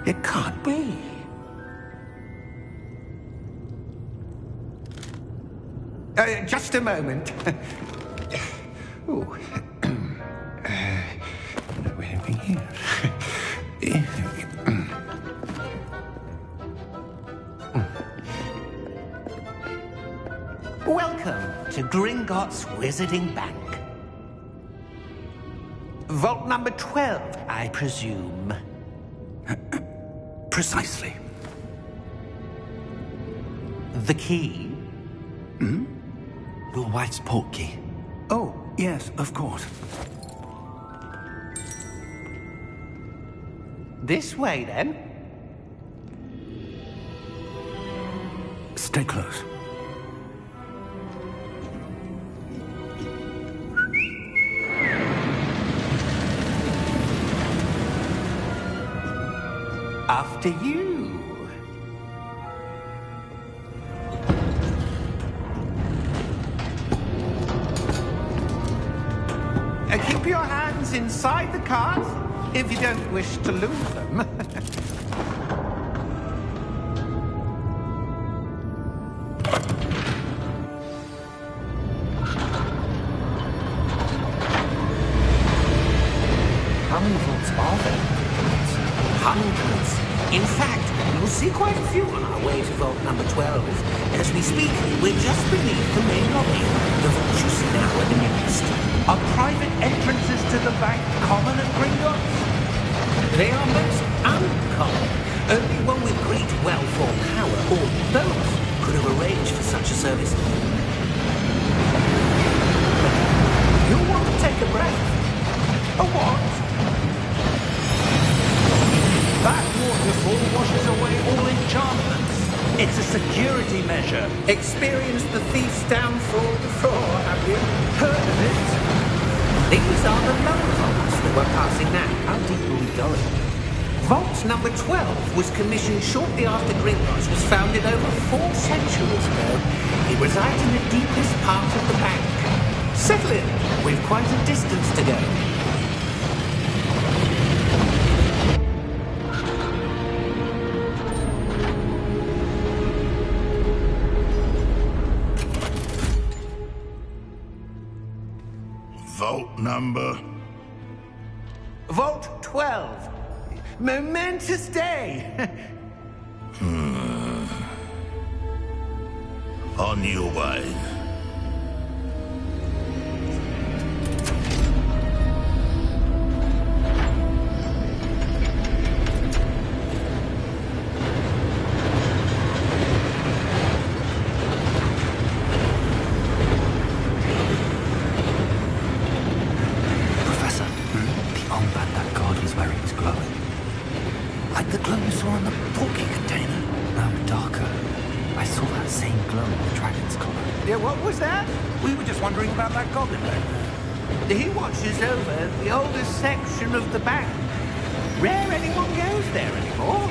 It can't be. Just a moment. Oh. Anything here? Welcome to Gringotts Wizarding Bank. Vault number 12, I presume. Precisely. The key? Hmm? Your wife's portkey. Oh, yes, of course. This way, then. Stay close. After you. Keep your hands inside the cart if you don't wish to lose them. How many vaults are there? Hundreds. In fact, you'll see quite a few on our way to vault number 12. As we speak, we're just beneath the main lobby. The vaults you see now are the newest. Are private entrances to the bank common at Gringotts? They are most uncommon. Only one with great wealth or power, or both, could have arranged for such a service. You'll want to take a breath. A what? That waterfall washes away all enchantments. It's a security measure. Experienced the thief's downfall before, have you? Heard of it? These are the lower vaults that we're passing now. How deep are we going? Vault number 12 was commissioned shortly after Gringotts was founded over 4 centuries ago. It resides in the deepest part of the bank. Settle in. We've quite a distance to go. Vault number? Vault 12. Momentous day. On your way. Like the glow you saw on the portkey container. No, darker. I saw that same glow on the dragon's collar. Yeah, what was that? We were just wondering about that goblin back there. He watches over the oldest section of the bank. Rare anyone goes there anymore.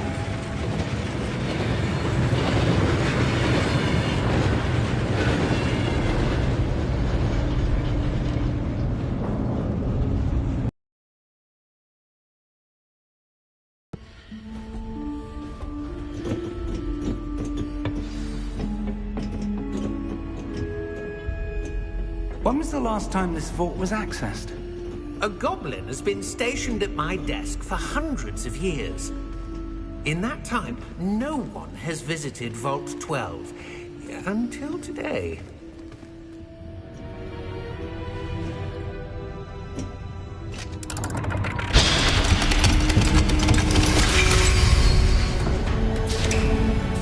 When was the last time this vault was accessed? A goblin has been stationed at my desk for hundreds of years. In that time, no one has visited Vault 12. Until today.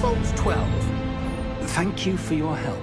Vault 12. Thank you for your help.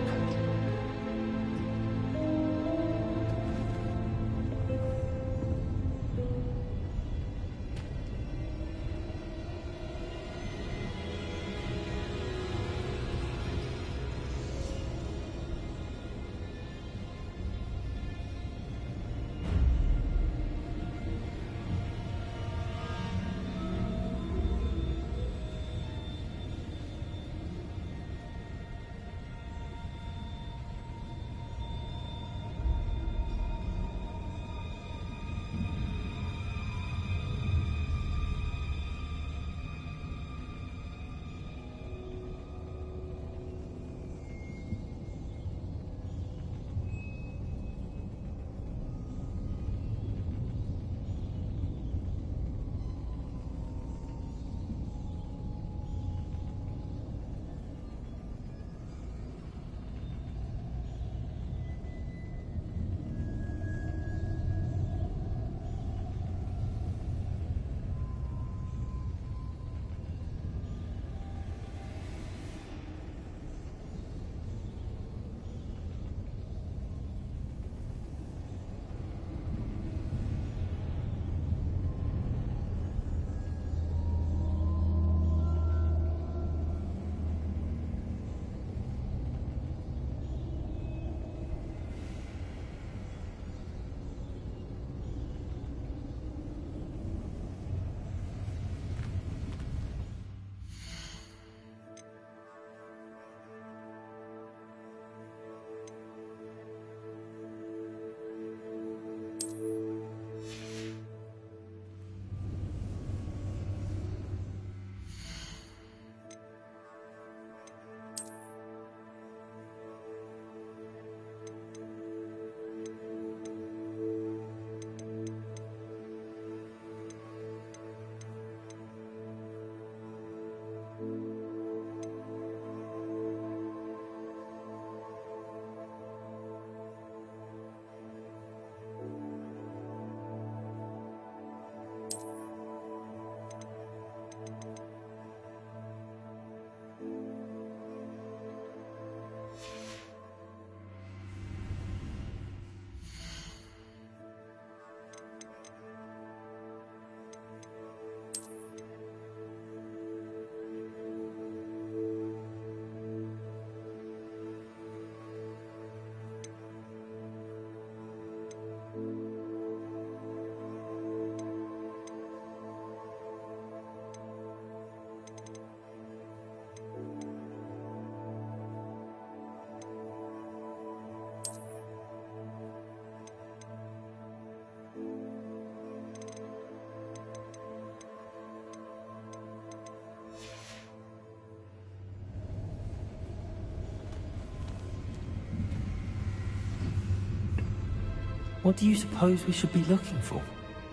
What do you suppose we should be looking for?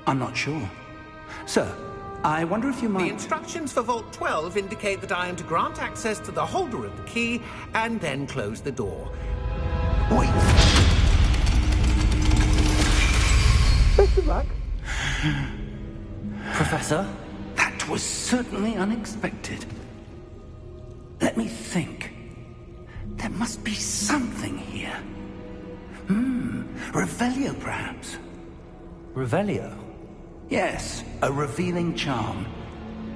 I'm not sure. Sir, I wonder if you The might... instructions for Vault 12 indicate that I am to grant access to the holder of the key and then close the door. Wait! Best of luck. Professor? That was certainly unexpected. Let me think. There must be something here. Revelio, perhaps. Revelio? Yes, a revealing charm.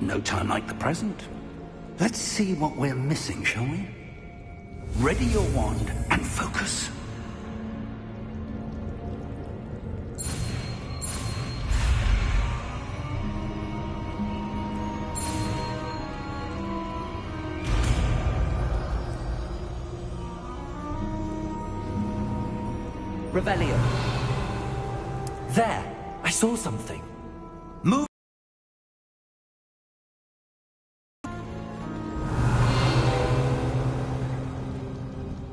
No time like the present. Let's see what we're missing, shall we? Ready your wand and focus. Revelio. There! I saw something. Move.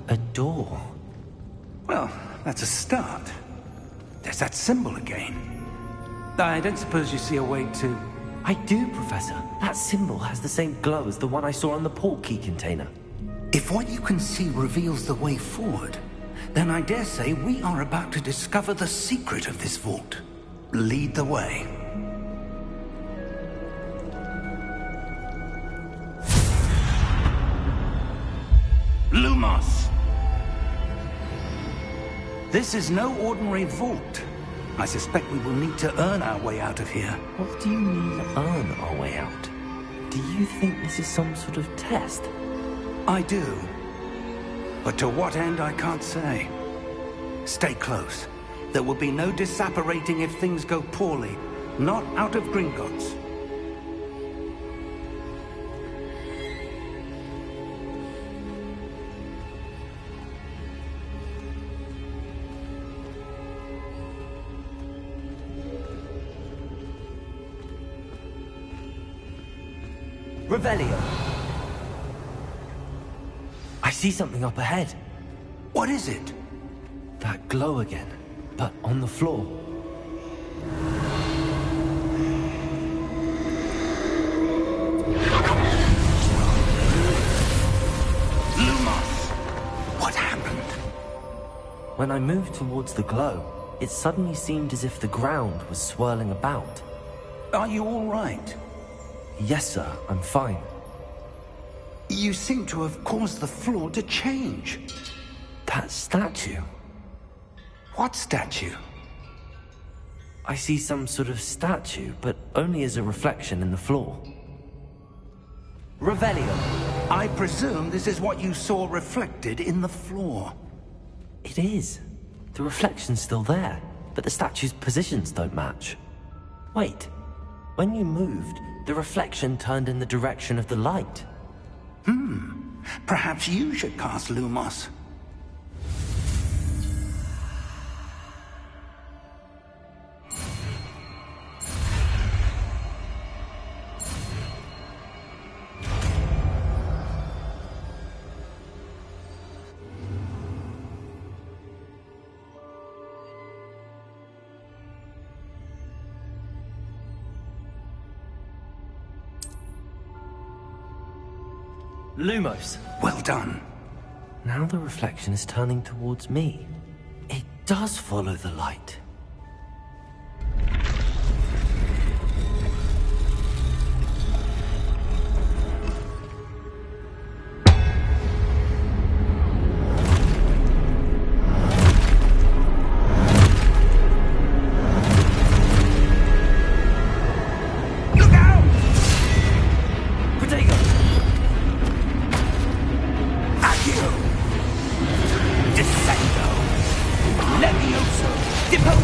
A door. Well, that's a start. There's that symbol again. I don't suppose you see a way to... I do, Professor. That symbol has the same glow as the one I saw on the port key container. If what you can see reveals the way forward, then I dare say we are about to discover the secret of this vault. Lead the way. Lumos! This is no ordinary vault. I suspect we will need to earn our way out of here. What do you mean, earn our way out? Do you think this is some sort of test? I do. But to what end, I can't say. Stay close. There will be no disapparating if things go poorly. Not out of Gringotts. Revelio! I see something up ahead. What is it? That glow again, but on the floor. Lumos! What happened? When I moved towards the glow, it suddenly seemed as if the ground was swirling about. Are you all right? Yes, sir, I'm fine. You seem to have caused the floor to change. That statue. What statue? I see some sort of statue, but only as a reflection in the floor. Revelio! I presume this is what you saw reflected in the floor. It is. The reflection's still there, but the statue's positions don't match. Wait. When you moved, the reflection turned in the direction of the light. Perhaps you should cast Lumos. Lumos! Well done. Now the reflection is turning towards me. It does follow the light. Look out! Protego! Accio! Descendo! Levioso! Depo!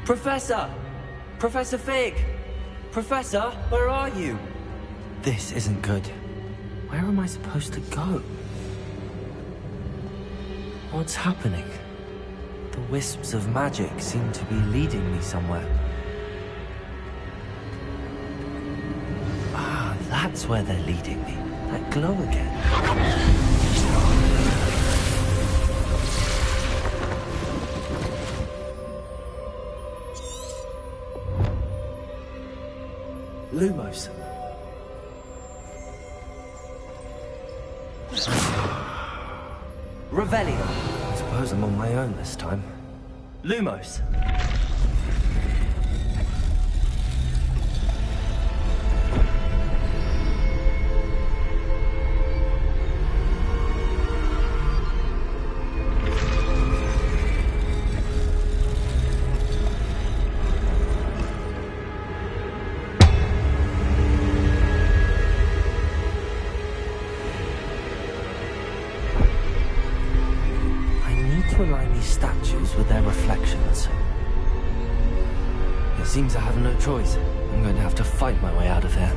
Professor! Professor Fig! Professor, where are you? This isn't good. Where am I supposed to go? What's happening? The wisps of magic seem to be leading me somewhere. Ah, that's where they're leading me. That glow again. Lumos. Revelio. I suppose I'm on my own this time. Lumos. Align these statues with their reflections. It seems I have no choice. I'm going to have to fight my way out of here.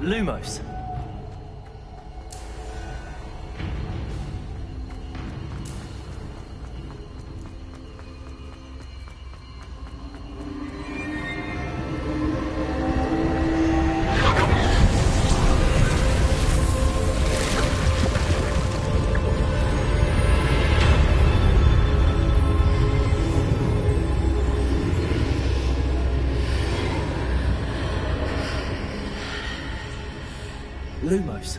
Lumos. Lumos.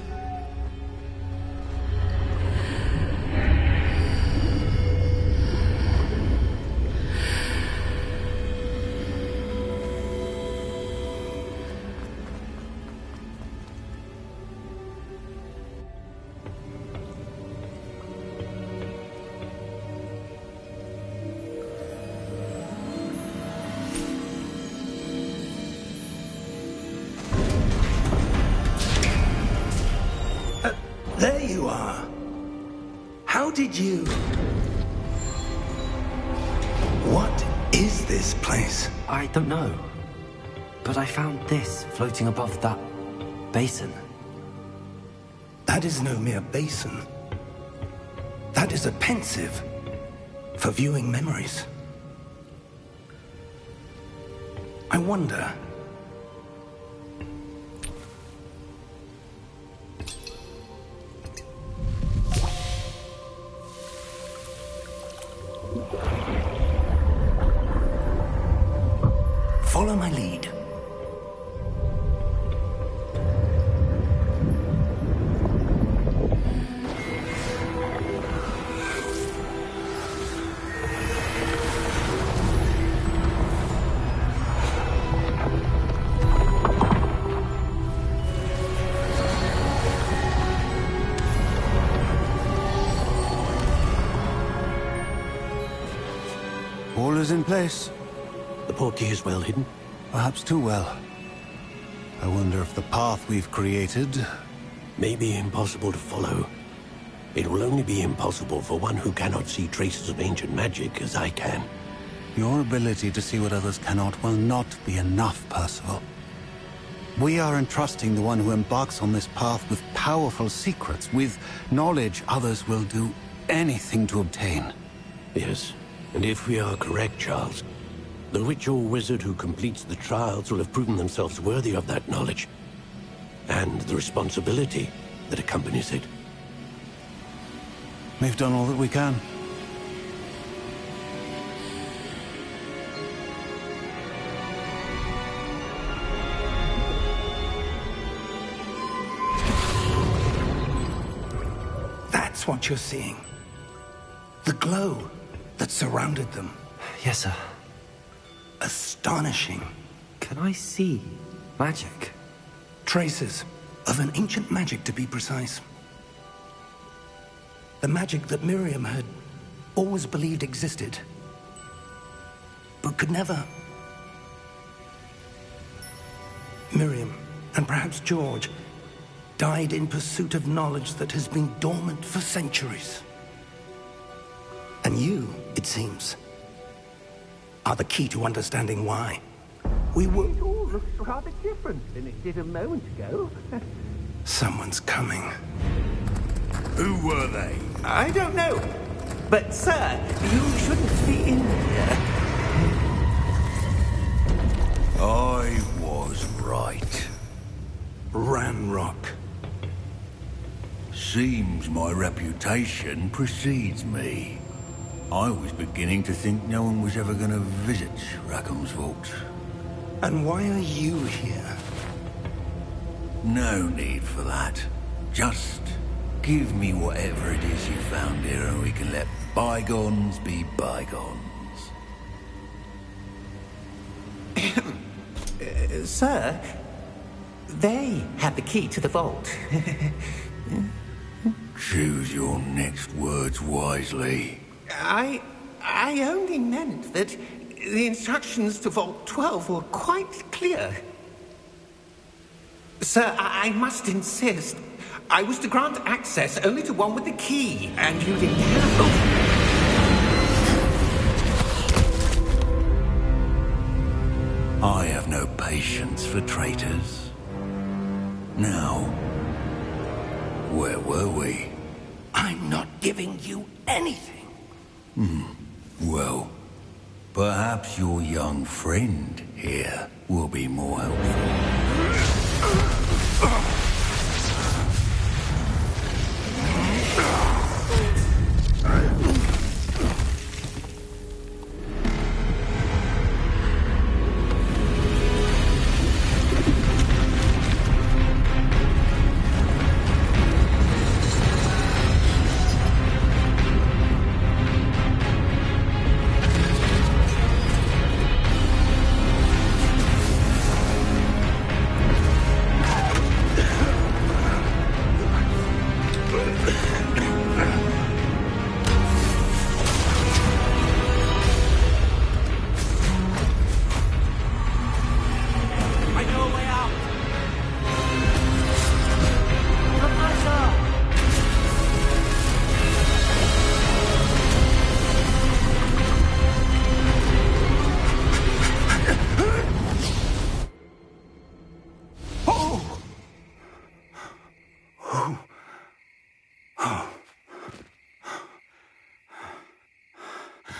are. How did you... What is this place? I don't know. But I found this floating above that basin. That is no mere basin. That is a pensive for viewing memories. I wonder... Follow my lead. All is in place. The portkey is well hidden. Perhaps too well. I wonder if the path we've created... May be impossible to follow. It will only be impossible for one who cannot see traces of ancient magic as I can. Your ability to see what others cannot will not be enough, Percival. We are entrusting the one who embarks on this path with powerful secrets, with knowledge others will do anything to obtain. Yes, and if we are correct, Charles, the witch or wizard who completes the trials will have proven themselves worthy of that knowledge, and the responsibility that accompanies it. We've done all that we can. That's what you're seeing. The glow that surrounded them. Yes, sir. Astonishing. Can I see magic? Traces of an ancient magic, to be precise. The magic that Miriam had always believed existed, but could never. Miriam, and perhaps George, died in pursuit of knowledge that has been dormant for centuries. And you, it seems, are the key to understanding why. We were... It all looks rather different than it did a moment ago. Someone's coming. Who were they? I don't know. But, sir, you shouldn't be in here. I was right. Ranrock. Seems my reputation precedes me. I was beginning to think no one was ever going to visit Rackham's vault. And why are you here? No need for that. Just give me whatever it is you found here and we can let bygones be bygones. Sir, they had the key to the vault. Choose your next words wisely. I only meant that the instructions to Vault 12 were quite clear. Sir, I must insist. I was to grant access only to one with the key, and you didn't have. I have no patience for traitors. Now, where were we? I'm not giving you anything. Well, perhaps your young friend here will be more helpful.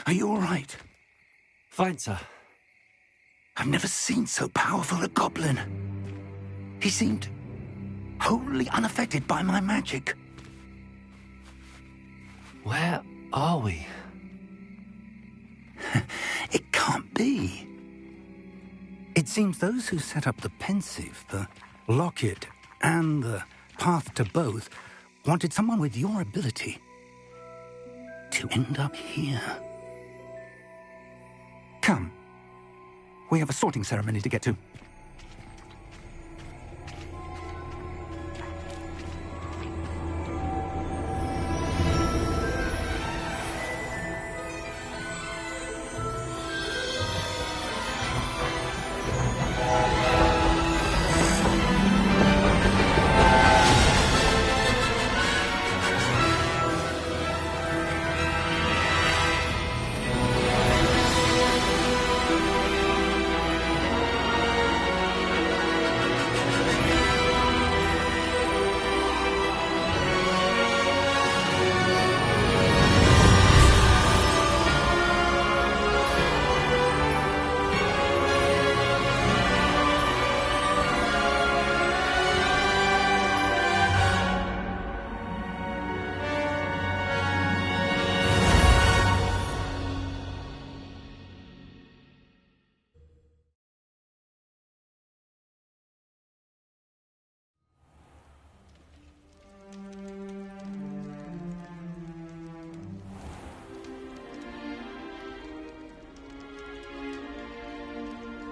Are you all right? Fine, sir. I've never seen so powerful a goblin. He seemed wholly unaffected by my magic. Where are we? It can't be. It seems those who set up the pensive, the locket, and the path to both wanted someone with your ability to end up here. Come. We have a sorting ceremony to get to.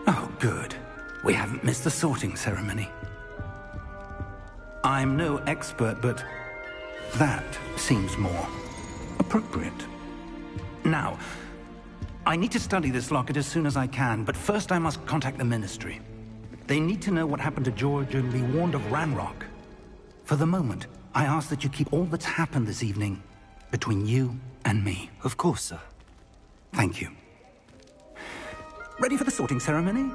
Oh, good. We haven't missed the sorting ceremony. I'm no expert, but that seems more appropriate. Now, I need to study this locket as soon as I can, but first I must contact the Ministry. They need to know what happened to George and be warned of Ranrock. For the moment, I ask that you keep all that's happened this evening between you and me. Of course, sir. Thank you. Ready for the sorting ceremony?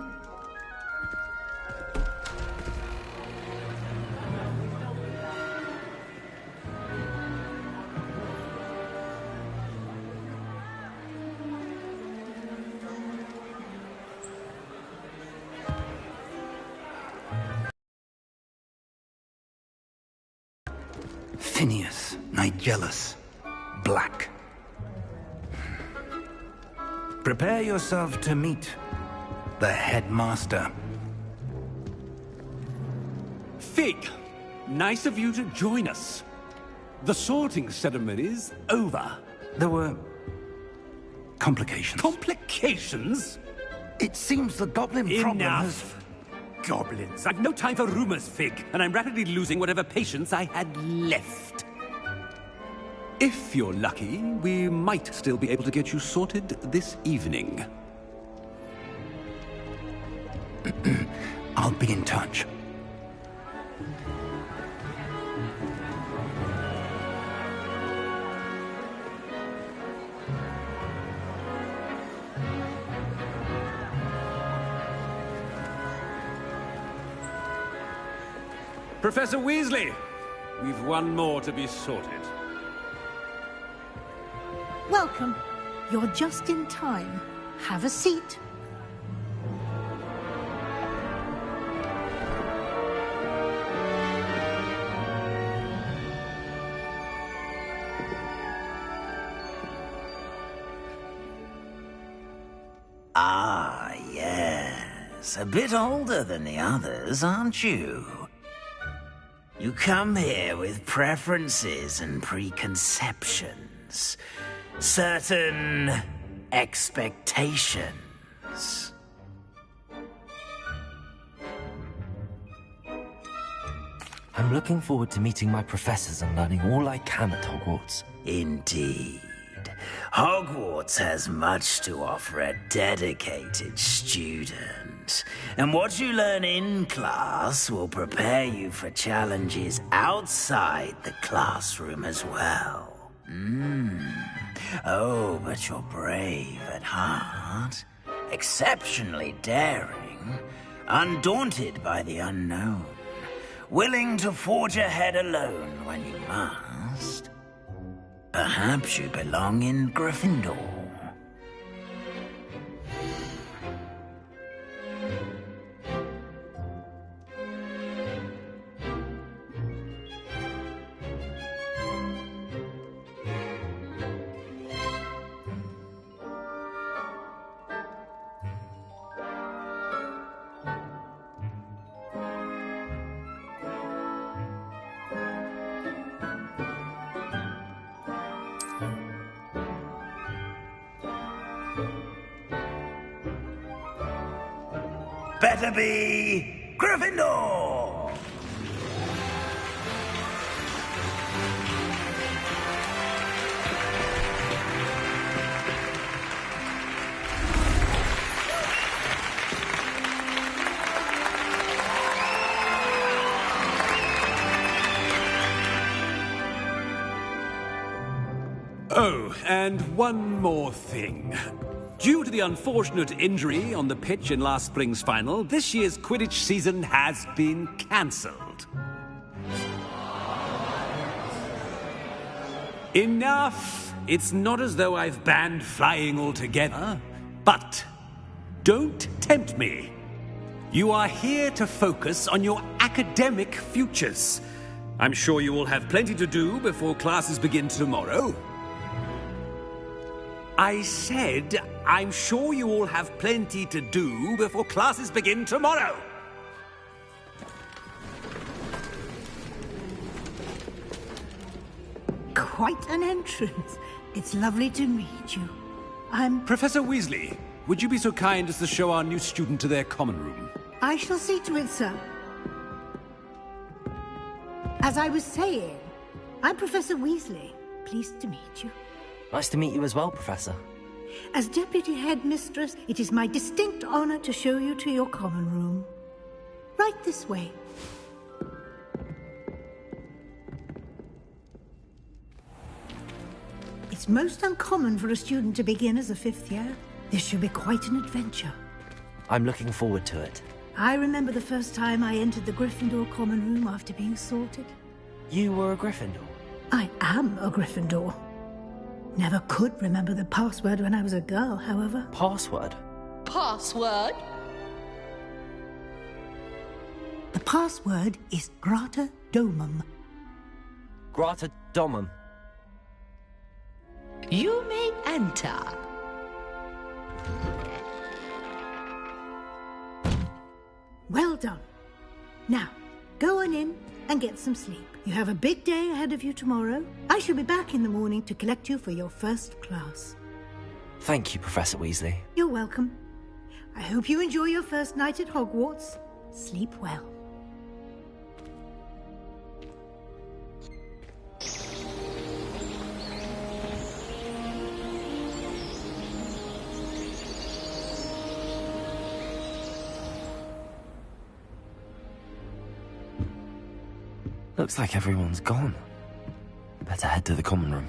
Phineas, Nigellus, Black. Prepare yourself to meet the headmaster. Fig, nice of you to join us. The sorting ceremony's over. There were complications. Complications? It seems the goblin problem has... Enough! Goblins. I've no time for rumors, Fig, and I'm rapidly losing whatever patience I had left. If you're lucky, we might still be able to get you sorted this evening. I'll be in touch. Professor Weasley, we've one more to be sorted. Welcome. You're just in time. Have a seat. Ah, yes. A bit older than the others, aren't you? You come here with preferences and preconceptions. Certain expectations. I'm looking forward to meeting my professors and learning all I can at Hogwarts. Indeed. Hogwarts has much to offer a dedicated student. And what you learn in class will prepare you for challenges outside the classroom as well. Oh, but you're brave at heart, exceptionally daring, undaunted by the unknown. willing to forge ahead alone when you must. Perhaps you belong in Gryffindor. Better be Gryffindor! Oh, and one more thing. Due to the unfortunate injury on the pitch in last spring's final, this year's Quidditch season has been cancelled. Enough! It's not as though I've banned flying altogether, but don't tempt me. You are here to focus on your academic futures. I'm sure you will have plenty to do before classes begin tomorrow. I said, I'm sure you all have plenty to do before classes begin tomorrow. Quite an entrance. It's lovely to meet you. I'm... Professor Weasley, would you be so kind as to show our new student to their common room? I shall see to it, sir. As I was saying, I'm Professor Weasley. Pleased to meet you. Nice to meet you as well, Professor. As Deputy Headmistress, it is my distinct honor to show you to your common room. Right this way. It's most uncommon for a student to begin as a fifth year. This should be quite an adventure. I'm looking forward to it. I remember the first time I entered the Gryffindor common room after being sorted. You were a Gryffindor? I am a Gryffindor. Never could remember the password when I was a girl, however. Password? Password? The password is Grata Domum. Grata Domum. You may enter. Well done. Now, go on in and get some sleep. You have a big day ahead of you tomorrow. I shall be back in the morning to collect you for your first class. Thank you, Professor Weasley. You're welcome. I hope you enjoy your first night at Hogwarts. Sleep well. Looks like everyone's gone. Better head to the common room.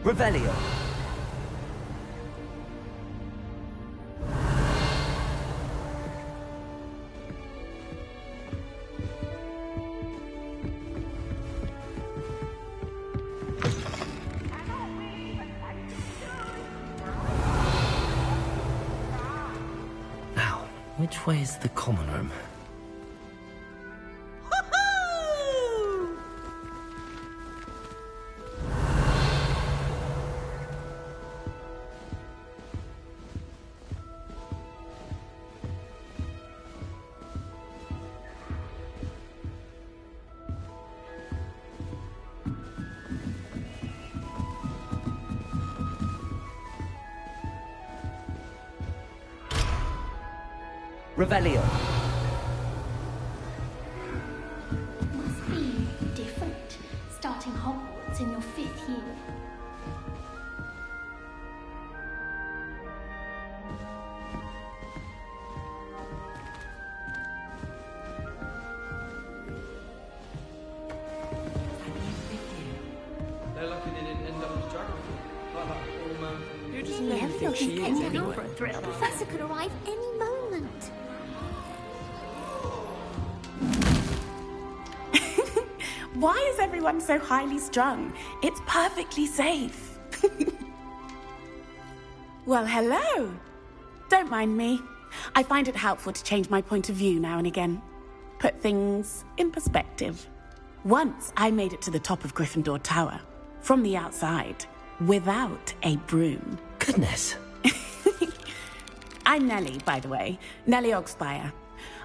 Revelio. Which way is the common room? Revelio. Must be different, starting Hogwarts in your 5th year. They're lucky they didn't end up as dragon. Who doesn't know who thinks she is anyway? The professor could arrive any moment. Why is everyone so highly strung? It's perfectly safe. Well, hello. Don't mind me. I find it helpful to change my point of view now and again. Put things in perspective. Once I made it to the top of Gryffindor Tower, from the outside, without a broom. Goodness. I'm Nellie, by the way. Nellie Ogspire.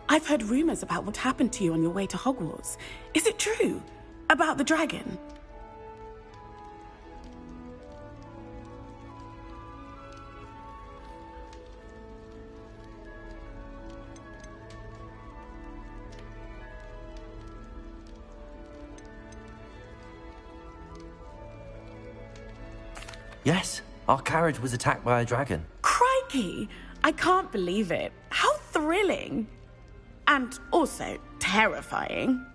I've heard rumors about what happened to you on your way to Hogwarts. Is it true? About the dragon? Yes, our carriage was attacked by a dragon. Crikey! I can't believe it. How thrilling! And also terrifying.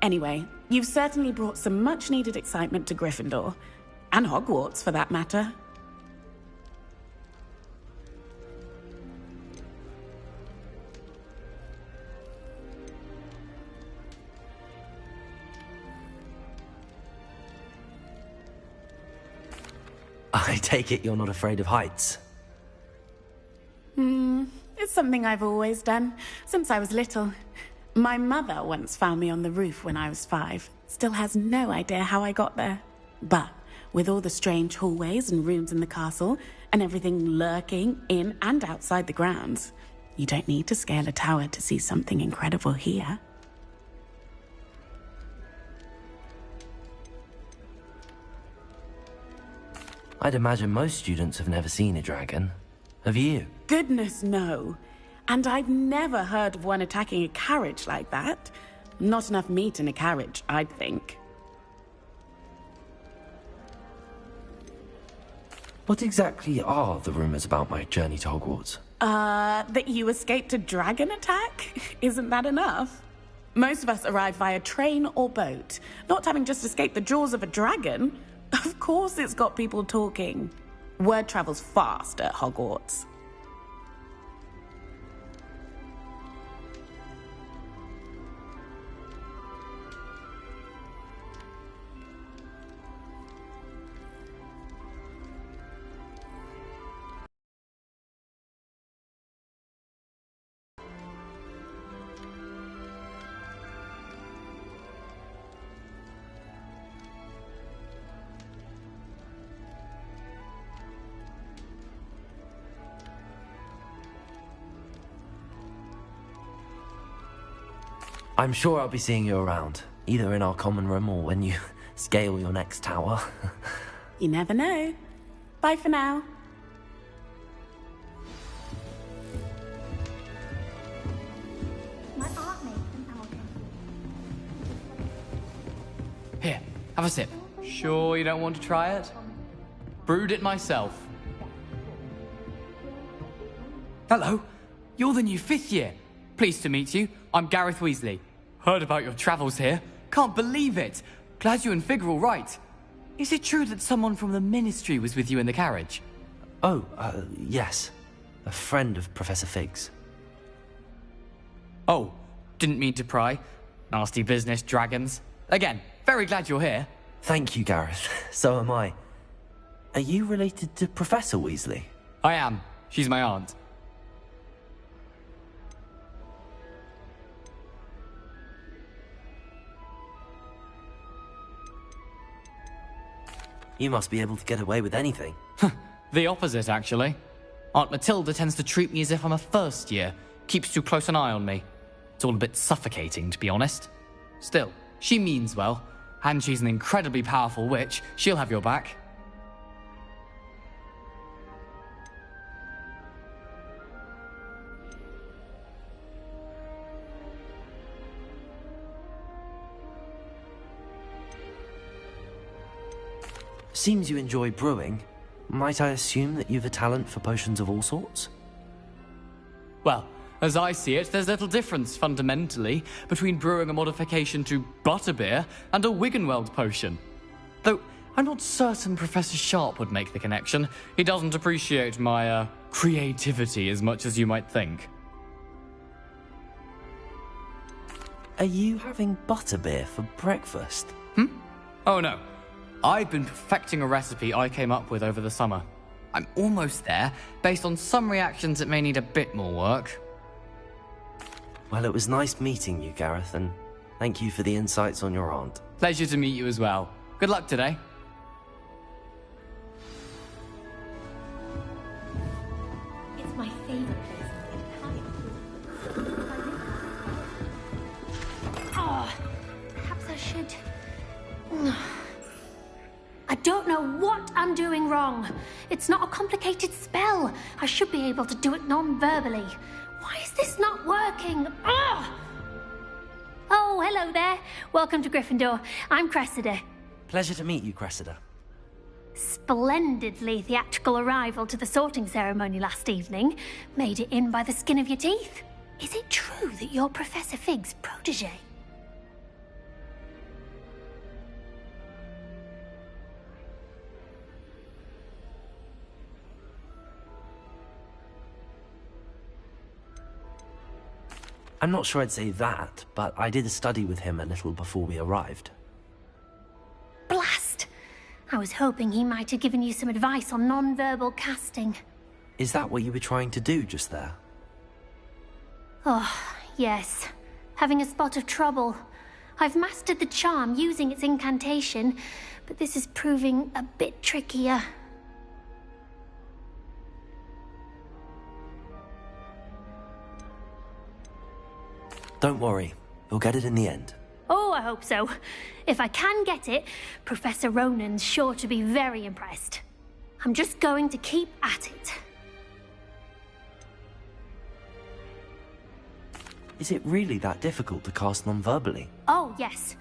Anyway, you've certainly brought some much-needed excitement to Gryffindor. And Hogwarts, for that matter. I take it you're not afraid of heights? It's something I've always done, since I was little. My mother once found me on the roof when I was 5. Still has no idea how I got there. But with all the strange hallways and rooms in the castle, and everything lurking in and outside the grounds, you don't need to scale a tower to see something incredible here. I'd imagine most students have never seen a dragon. Have you? Goodness, no. And I've never heard of one attacking a carriage like that. Not enough meat in a carriage, I'd think. What exactly are the rumors about my journey to Hogwarts? That you escaped a dragon attack? Isn't that enough? Most of us arrive via train or boat, not having just escaped the jaws of a dragon. Of course it's got people talking. Word travels fast at Hogwarts. I'm sure I'll be seeing you around, either in our common room or when you scale your next tower. You never know. Bye for now. My aunt made them out. Here, have a sip. Sure you don't want to try it? Brewed it myself. Hello, you're the new 5th year. Pleased to meet you. I'm Gareth Weasley. Heard about your travels here. Can't believe it. Glad you and Fig are all right. Is it true that someone from the Ministry was with you in the carriage? Oh, yes. A friend of Professor Fig's. Oh, didn't mean to pry. Nasty business, dragons. Again, very glad you're here. Thank you, Gareth. So am I. Are you related to Professor Weasley? I am. She's my aunt. You must be able to get away with anything. The opposite, actually. Aunt Matilda tends to treat me as if I'm a first year. Keeps too close an eye on me. It's all a bit suffocating, to be honest. Still, she means well. And she's an incredibly powerful witch. She'll have your back. Seems you enjoy brewing. Might I assume that you've a talent for potions of all sorts? Well, as I see it, there's little difference, fundamentally, between brewing a modification to butterbeer and a Wiggenweld potion. Though, I'm not certain Professor Sharp would make the connection. He doesn't appreciate my, creativity as much as you might think. Are you having butterbeer for breakfast? Oh no. I've been perfecting a recipe I came up with over the summer. I'm almost there. Based on some reactions, it may need a bit more work. Well, it was nice meeting you, Gareth, and thank you for the insights on your aunt. Pleasure to meet you as well. Good luck today. It's my favorite place. Oh, perhaps I should. I don't know what I'm doing wrong. It's not a complicated spell. I should be able to do it non-verbally. Why is this not working? Ugh! Oh, hello there. Welcome to Gryffindor. I'm Cressida. Pleasure to meet you, Cressida. Splendidly theatrical arrival to the sorting ceremony last evening. Made it in by the skin of your teeth. Is it true that you're Professor Fig's protege? I'm not sure I'd say that, but I did study with him a little before we arrived. Blast! I was hoping he might have given you some advice on non-verbal casting. Is that what you were trying to do just there? Oh, yes. Having a spot of trouble. I've mastered the charm using its incantation, but this is proving a bit trickier. Don't worry, you'll get it in the end. Oh, I hope so. If I can get it, Professor Ronan's sure to be very impressed. I'm just going to keep at it. Is it really that difficult to cast non-verbally? Oh, yes.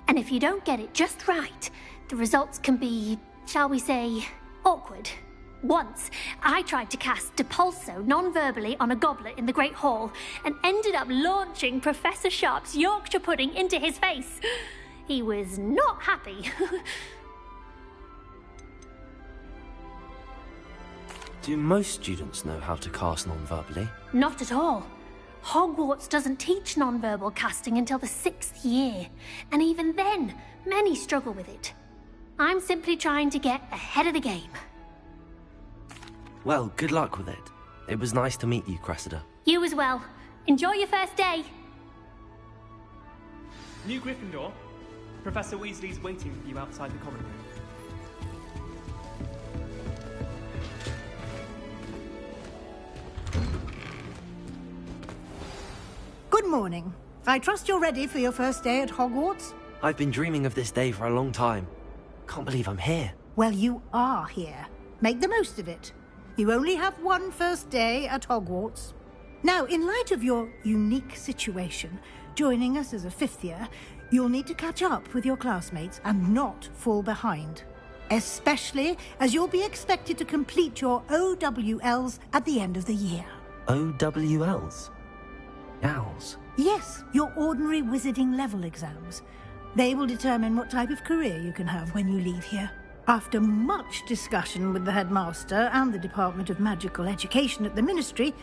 And if you don't get it just right, the results can be, shall we say, awkward. Once, I tried to cast Depulso non-verbally on a goblet in the Great Hall and ended up launching Professor Sharp's Yorkshire pudding into his face. He was not happy. Do most students know how to cast non-verbally? Not at all. Hogwarts doesn't teach non-verbal casting until the 6th year, and even then, many struggle with it. I'm simply trying to get ahead of the game. Well, good luck with it. It was nice to meet you, Cressida. You as well. Enjoy your first day. New Gryffindor. Professor Weasley's waiting for you outside the common room. Good morning. I trust you're ready for your first day at Hogwarts? I've been dreaming of this day for a long time. Can't believe I'm here. Well, you are here. Make the most of it. You only have one first day at Hogwarts. Now, in light of your unique situation, joining us as a 5th year, you'll need to catch up with your classmates and not fall behind. Especially as you'll be expected to complete your OWLs at the end of the year. OWLs? Owls? Yes, your ordinary wizarding level exams. They will determine what type of career you can have when you leave here. After much discussion with the headmaster and the Department of Magical Education at the Ministry,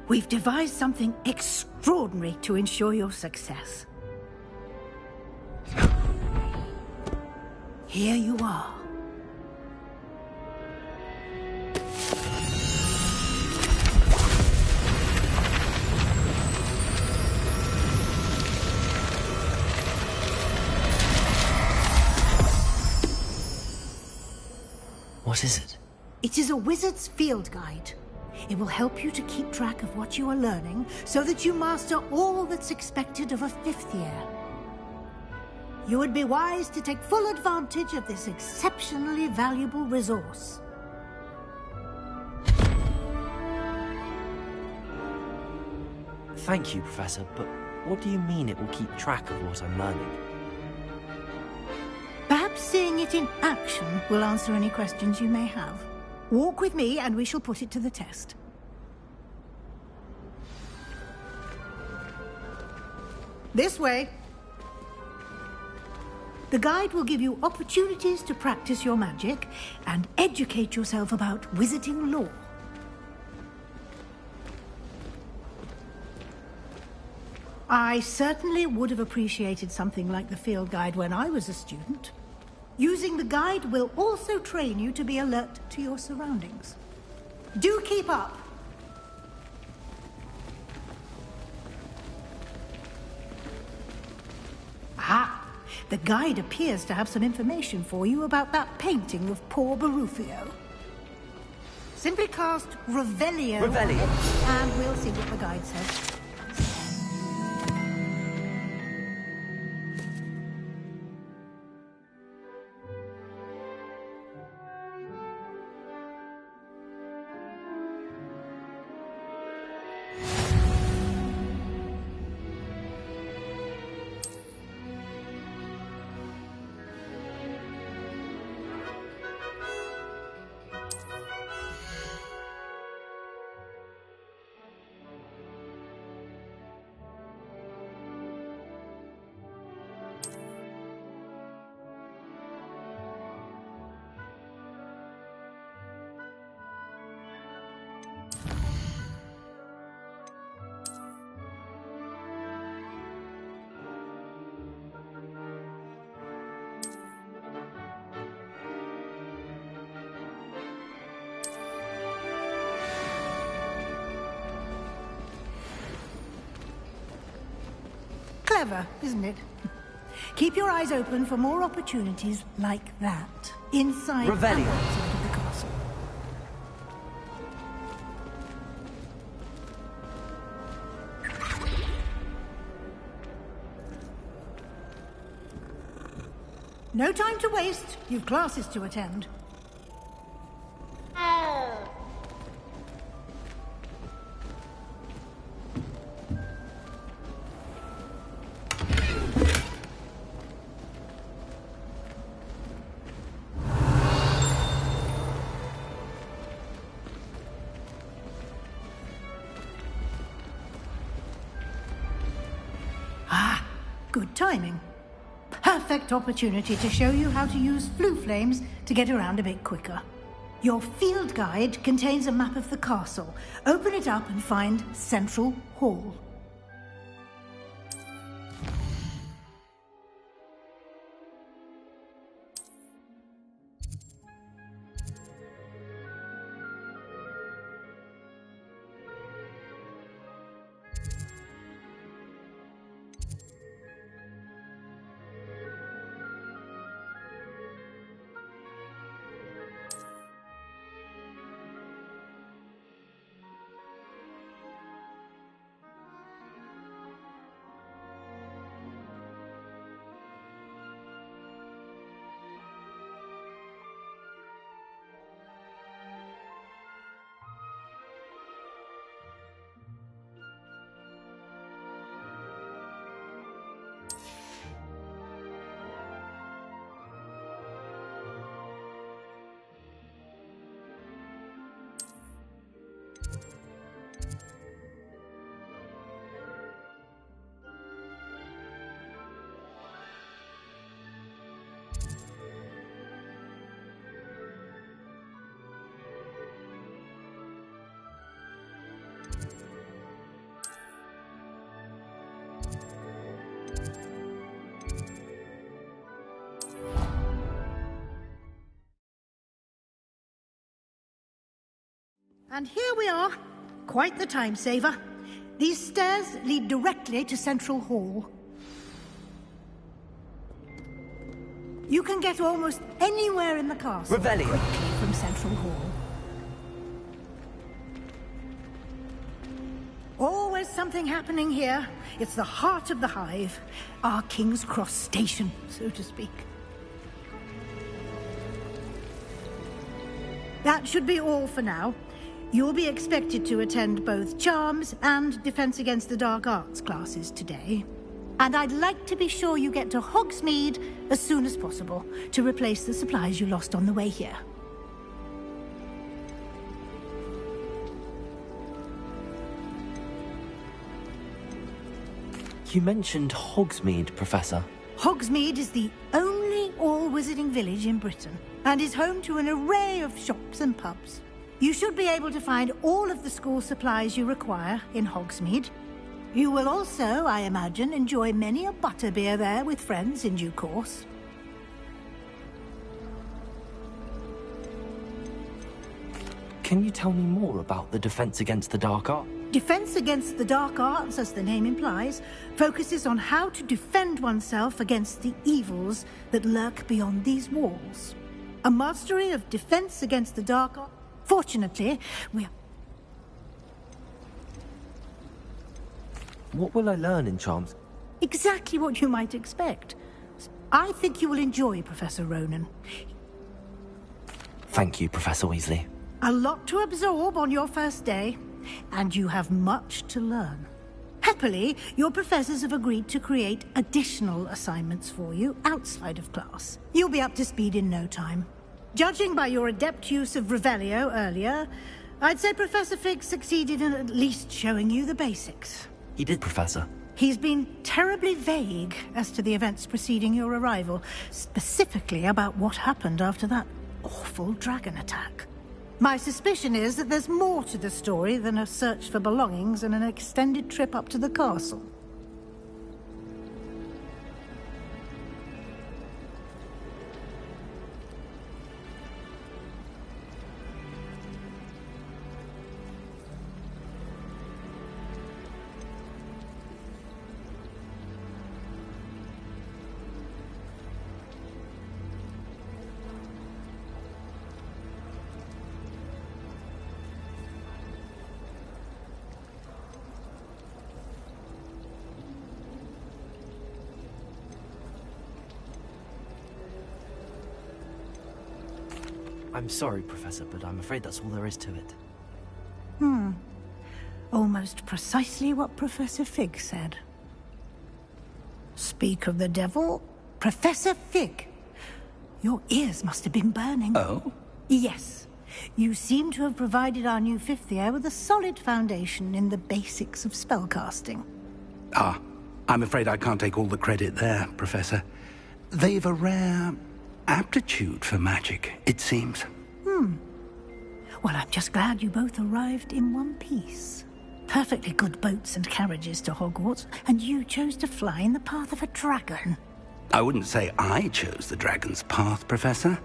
we've devised something extraordinary to ensure your success. Here you are. What is it? It is a wizard's field guide. It will help you to keep track of what you are learning so that you master all that's expected of a 5th year. You would be wise to take full advantage of this exceptionally valuable resource. Thank you, Professor, but what do you mean it will keep track of what I'm learning? Perhaps seeing it in action will answer any questions you may have. Walk with me and we shall put it to the test. This way. The guide will give you opportunities to practice your magic and educate yourself about wizarding lore. I certainly would have appreciated something like the field guide when I was a student. Using the guide will also train you to be alert to your surroundings. Do keep up! Ah, the guide appears to have some information for you about that painting of poor Barufio. Simply cast Revelio. And we'll see what the guide says. Clever, isn't it? Keep your eyes open for more opportunities like that. Inside and outside of the castle. No time to waste. You've classes to attend. Good timing. Perfect opportunity to show you how to use flue flames to get around a bit quicker. Your field guide contains a map of the castle. Open it up and find Central Hall. And here we are. Quite the time saver. These stairs lead directly to Central Hall. You can get almost anywhere in the castle quickly from Central Hall. Always something happening here. It's the heart of the hive. Our King's Cross station, so to speak. That should be all for now. You'll be expected to attend both Charms and Defense Against the Dark Arts classes today. And I'd like to be sure you get to Hogsmeade as soon as possible to replace the supplies you lost on the way here. You mentioned Hogsmeade, Professor. Hogsmeade is the only small wizarding village in Britain and is home to an array of shops and pubs. You should be able to find all of the school supplies you require in Hogsmeade. You will also, I imagine, enjoy many a butterbeer there with friends in due course. Can you tell me more about the Defense Against the Dark Art? Defense Against the Dark Arts, as the name implies, focuses on how to defend oneself against the evils that lurk beyond these walls. A mastery of Defense Against the Dark Arts. Fortunately, What will I learn in Charms? Exactly what you might expect. I think you will enjoy Professor Ronan. Thank you, Professor Weasley. A lot to absorb on your first day, and you have much to learn. Happily, your professors have agreed to create additional assignments for you outside of class. You'll be up to speed in no time. Judging by your adept use of Revelio earlier, I'd say Professor Fig succeeded in at least showing you the basics. He did, Professor. He's been terribly vague as to the events preceding your arrival, specifically about what happened after that awful dragon attack. My suspicion is that there's more to the story than a search for belongings and an extended trip up to the castle. I'm sorry, Professor, but I'm afraid that's all there is to it. Almost precisely what Professor Fig said. Speak of the devil, Professor Fig. Your ears must have been burning. Oh? Yes. You seem to have provided our new fifth year with a solid foundation in the basics of spellcasting. Ah, I'm afraid I can't take all the credit there, Professor. They've a rare aptitude for magic, it seems. Well, I'm just glad you both arrived in one piece. Perfectly good boats and carriages to Hogwarts, and you chose to fly in the path of a dragon. I wouldn't say I chose the dragon's path, Professor.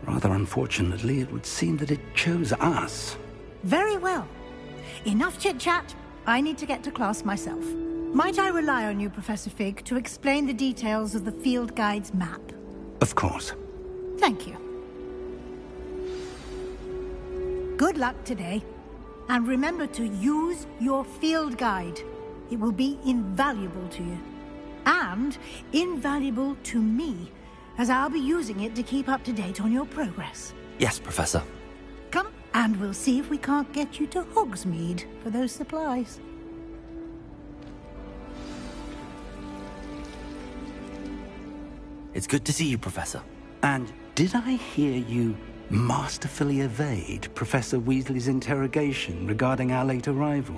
Rather unfortunately, it would seem that it chose us. Very well. Enough chit-chat. I need to get to class myself. Might I rely on you, Professor Fig, to explain the details of the field guide's map? Of course. Thank you. Good luck today. And remember to use your field guide. It will be invaluable to you. And invaluable to me, as I'll be using it to keep up to date on your progress. Yes, Professor. Come, and we'll see if we can't get you to Hogsmeade for those supplies. It's good to see you, Professor. And did I hear you masterfully evade Professor Weasley's interrogation regarding our late arrival?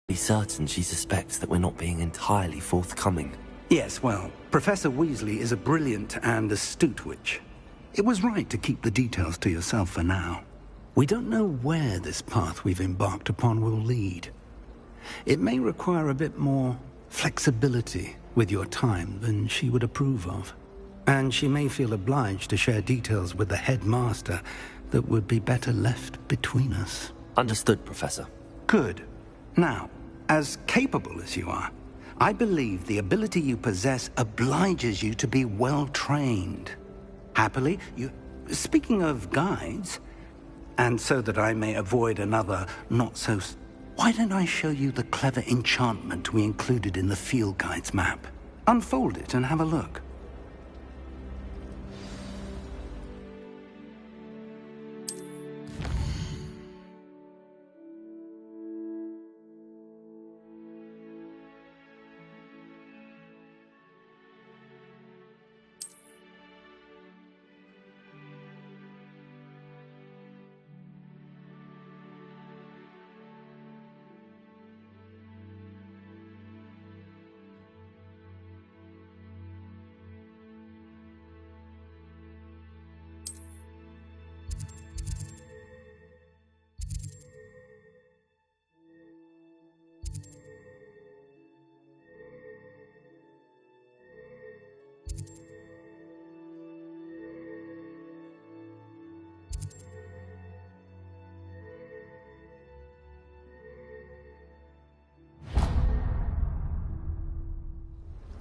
Be certain she suspects that we're not being entirely forthcoming. Yes, well, Professor Weasley is a brilliant and astute witch. It was right to keep the details to yourself for now. We don't know where this path we've embarked upon will lead. It may require a bit more flexibility with your time than she would approve of. And she may feel obliged to share details with the headmaster that would be better left between us. Understood, Professor. Good. Now, as capable as you are, I believe the ability you possess obliges you to be well-trained. Happily, you... Speaking of guides, and so that I may avoid another not-so... Why don't I show you the clever enchantment we included in the field guide's map? Unfold it and have a look.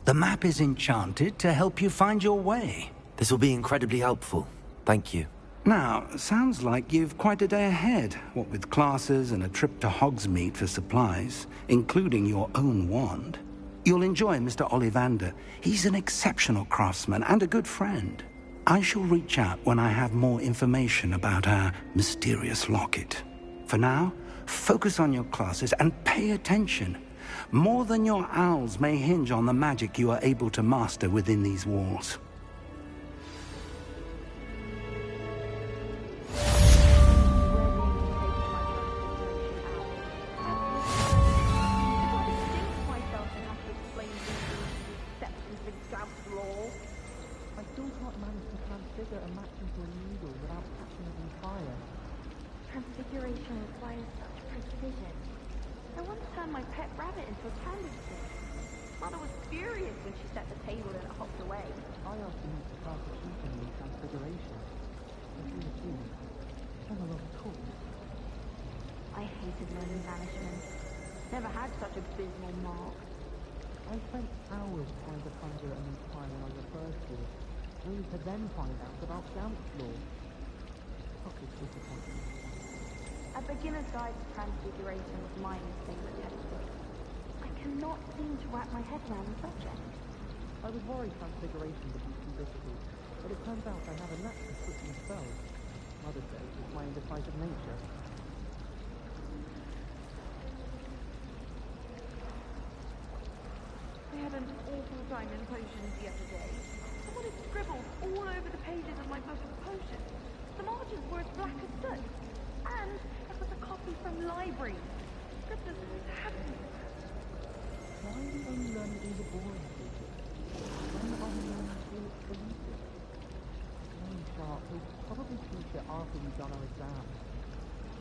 The map is enchanted to help you find your way. This will be incredibly helpful. Thank you. Now, sounds like you've quite a day ahead, what with classes and a trip to Hogsmeade for supplies, including your own wand. You'll enjoy Mr. Ollivander. He's an exceptional craftsman and a good friend. I shall reach out when I have more information about our mysterious locket. For now, focus on your classes and pay attention. More than your owls may hinge on the magic you are able to master within these walls. Transfiguration requires such precision. I once turned my pet rabbit into a candlestick. Mother was furious when she set the table and it hopped away. I asked him to start teaching me transfiguration. But he refused. I'm a lot of course. I hated learning banishment. Never had such abysmal marks. I spent hours trying to conjure an entire when I was a first year, only to then find out about Gaunt's law. Fucking disappointing. A beginner's guide to transfiguration was my favorite textbook. I cannot seem to wrap my head around the subject. I was worried transfiguration would be too difficult, but it turns out I have a knack for switching spells. Mother says it's my indecisive nature. I had an awful time in potions the other day. Someone had scribbled all over the pages of my book of potions. The margins were as black as soot. And it was a copy from library. Scribblers always have me. Why are you only learning all the boring pages? When are you learning all the exclusive? Very sharp. We'll probably teach it after we've done our exam.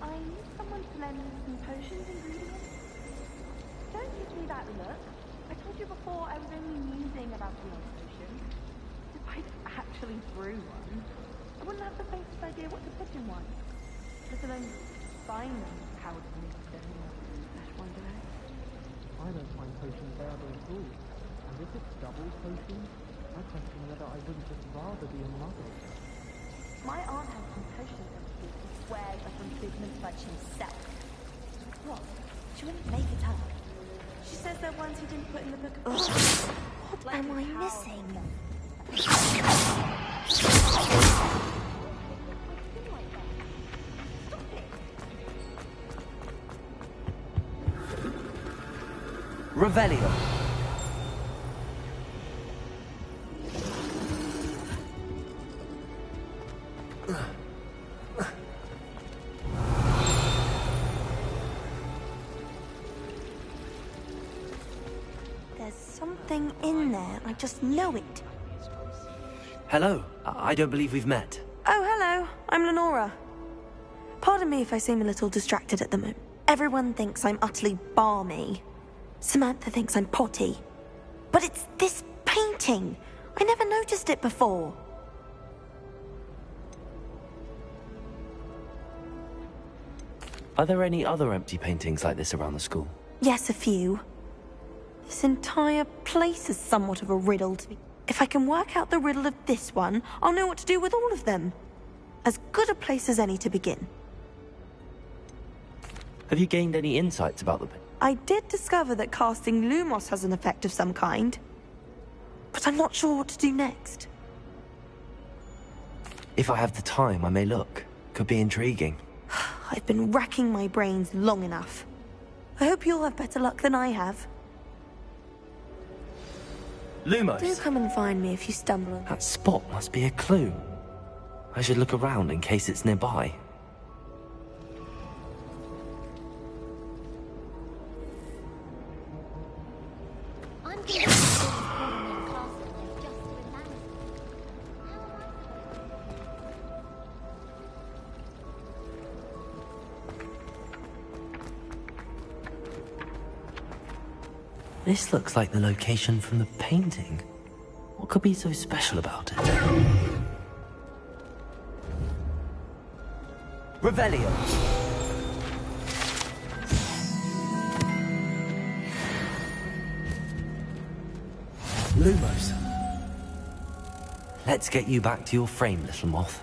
I need someone to lend me some potions ingredients. Don't give me that look. I told you before I was only musing about the old potion. If I actually brew one, I wouldn't have the faintest idea what to put in one. Let alone find them powdered and stone or flesh wonder eggs. I don't find potions bearable at all. And if it's double potion, I question whether I wouldn't just rather be a muggle. My aunt has some potion recipes who swears are from pigment such himself. What? She wouldn't make it up. She says they're ones he didn't put in the book of potions. What am I missing? Revelio. There's something in there. I just know it. Hello. I don't believe we've met. Oh, hello. I'm Lenora. Pardon me if I seem a little distracted at the moment. Everyone thinks I'm utterly balmy. Samantha thinks I'm potty. But it's this painting. I never noticed it before. Are there any other empty paintings like this around the school? Yes, a few. This entire place is somewhat of a riddle to me. If I can work out the riddle of this one, I'll know what to do with all of them. As good a place as any to begin. Have you gained any insights about the painting? I did discover that casting Lumos has an effect of some kind. But I'm not sure what to do next. If I have the time, I may look. Could be intriguing. I've been racking my brains long enough. I hope you'll have better luck than I have. Lumos! Do come and find me if you stumble on... That spot must be a clue. I should look around in case it's nearby. This looks like the location from the painting. What could be so special about it? Revelio. Lumos. Let's get you back to your frame, little moth.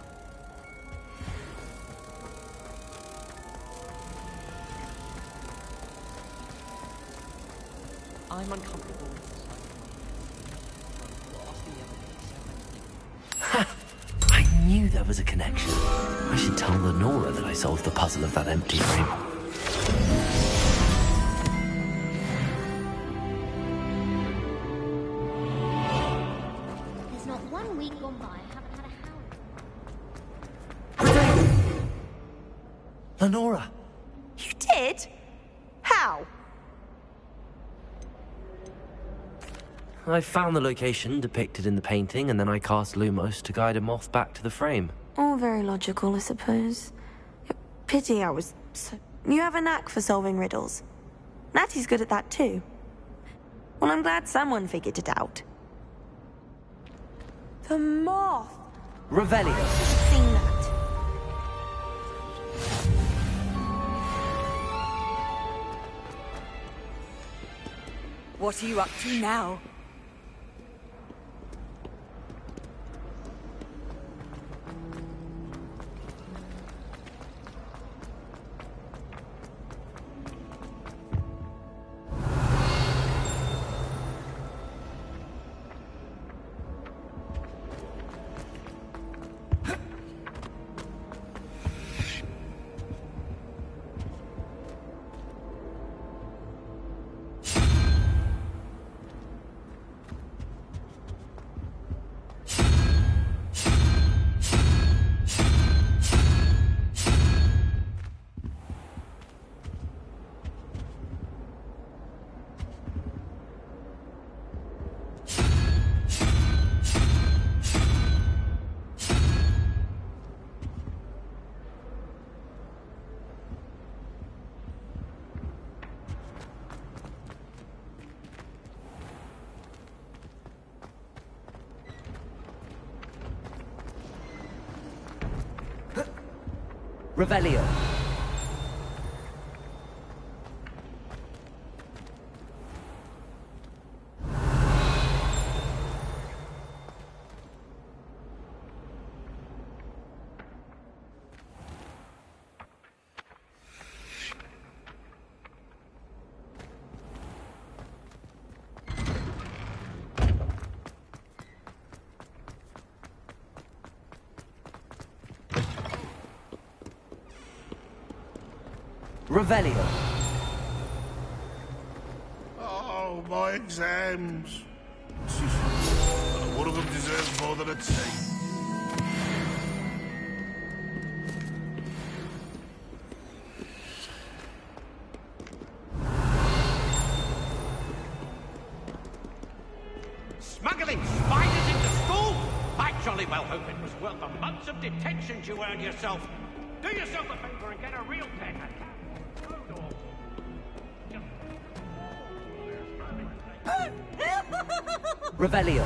I'm uncomfortable with this. I knew there was a connection. I should tell Lenora that I solved the puzzle of that empty frame. There's not 1 week gone by I haven't had a howl. Lenora! You did? How? I found the location depicted in the painting, and then I cast Lumos to guide a moth back to the frame. All very logical, I suppose. Pity I was so... You have a knack for solving riddles. Natty's good at that too. Well, I'm glad someone figured it out. The moth! Revelio! I should have seen that. What are you up to now? Revelio! Revelio! Oh, my exams. One of them deserves more than a T. Smuggling spiders into school? I jolly well hope it was worth the months of detention you earned yourself. Do yourself a favor and get a real pen. Revelio!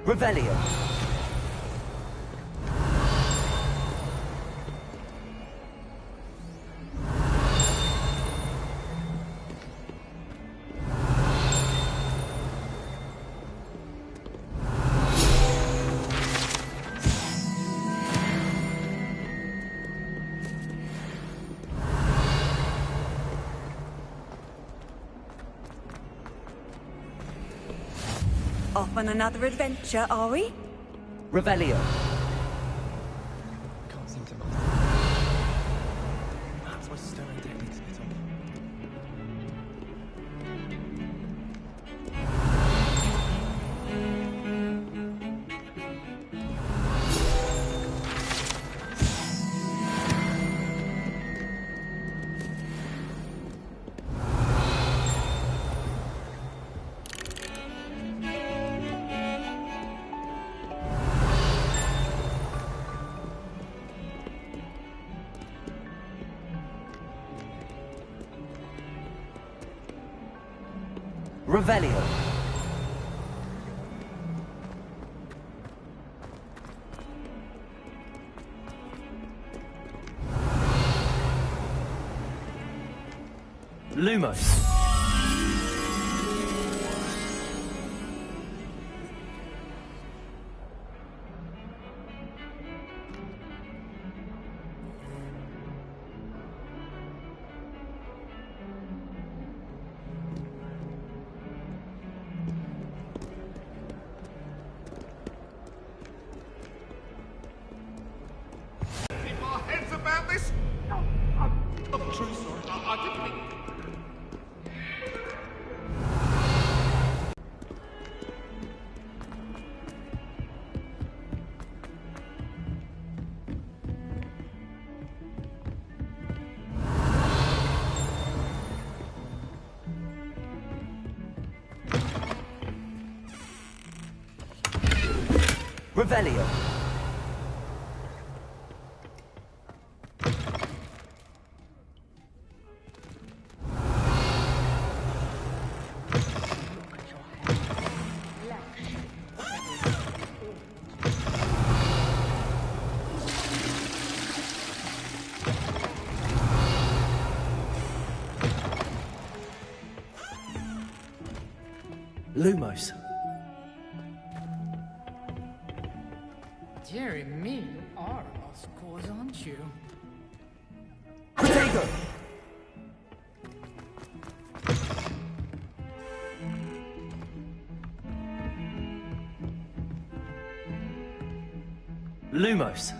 Revelio! Off on another adventure, are we? Revelio! Can't seem to master. Perhaps my stirring techniques get on. Revelio. Lumos. Keep our heads about this? I'm true sorry. I didn't mean... Revelio. Lumos. Dearie me, you are a lost cause, aren't you? Protego. Lumos.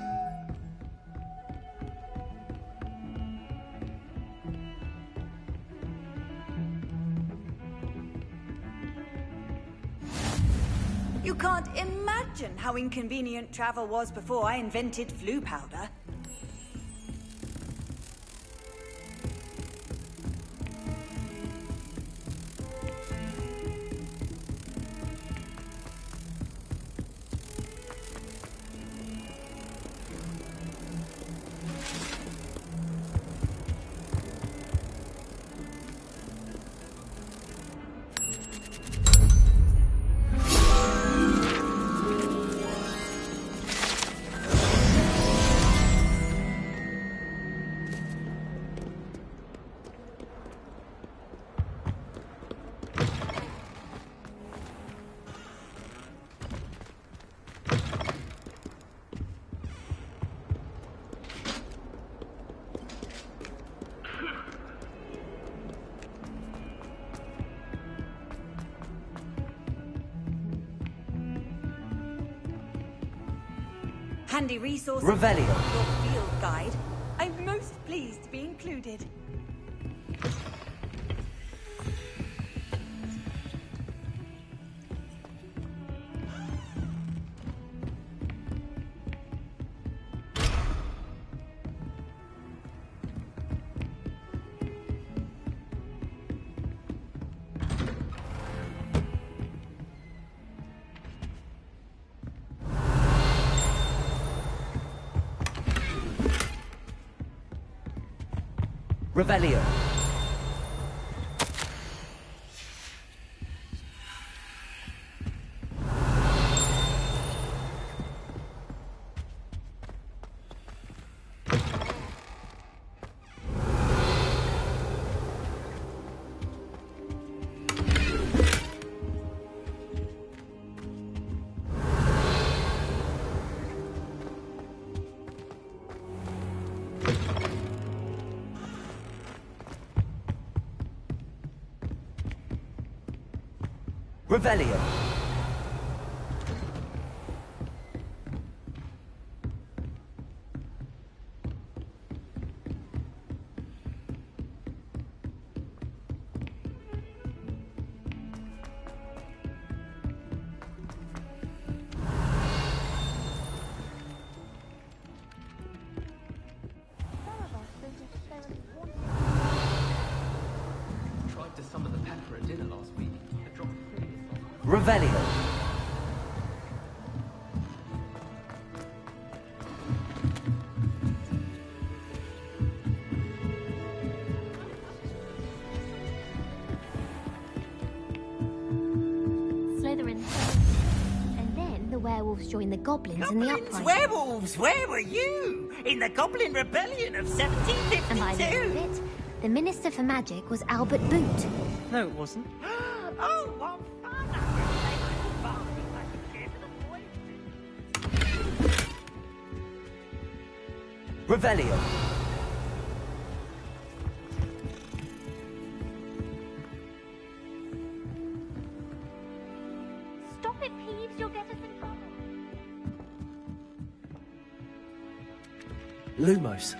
You can't imagine how inconvenient travel was before I invented flu powder. Handy resource. Revelio. Your field guide. I'm most pleased to be included. Revelio. Revelio. Tried to summon the pepper at dinner last week. I dropped 3. Revelio. And then the werewolves joined the goblins in the Goblins, uprising. werewolves, where were you? In the Goblin Rebellion of 1752? And by the end of it, the Minister for Magic was Albert Boot. No, it wasn't. Oh, what fun! Revelio. Stop it, Peeves, you'll get us in trouble. Lumos.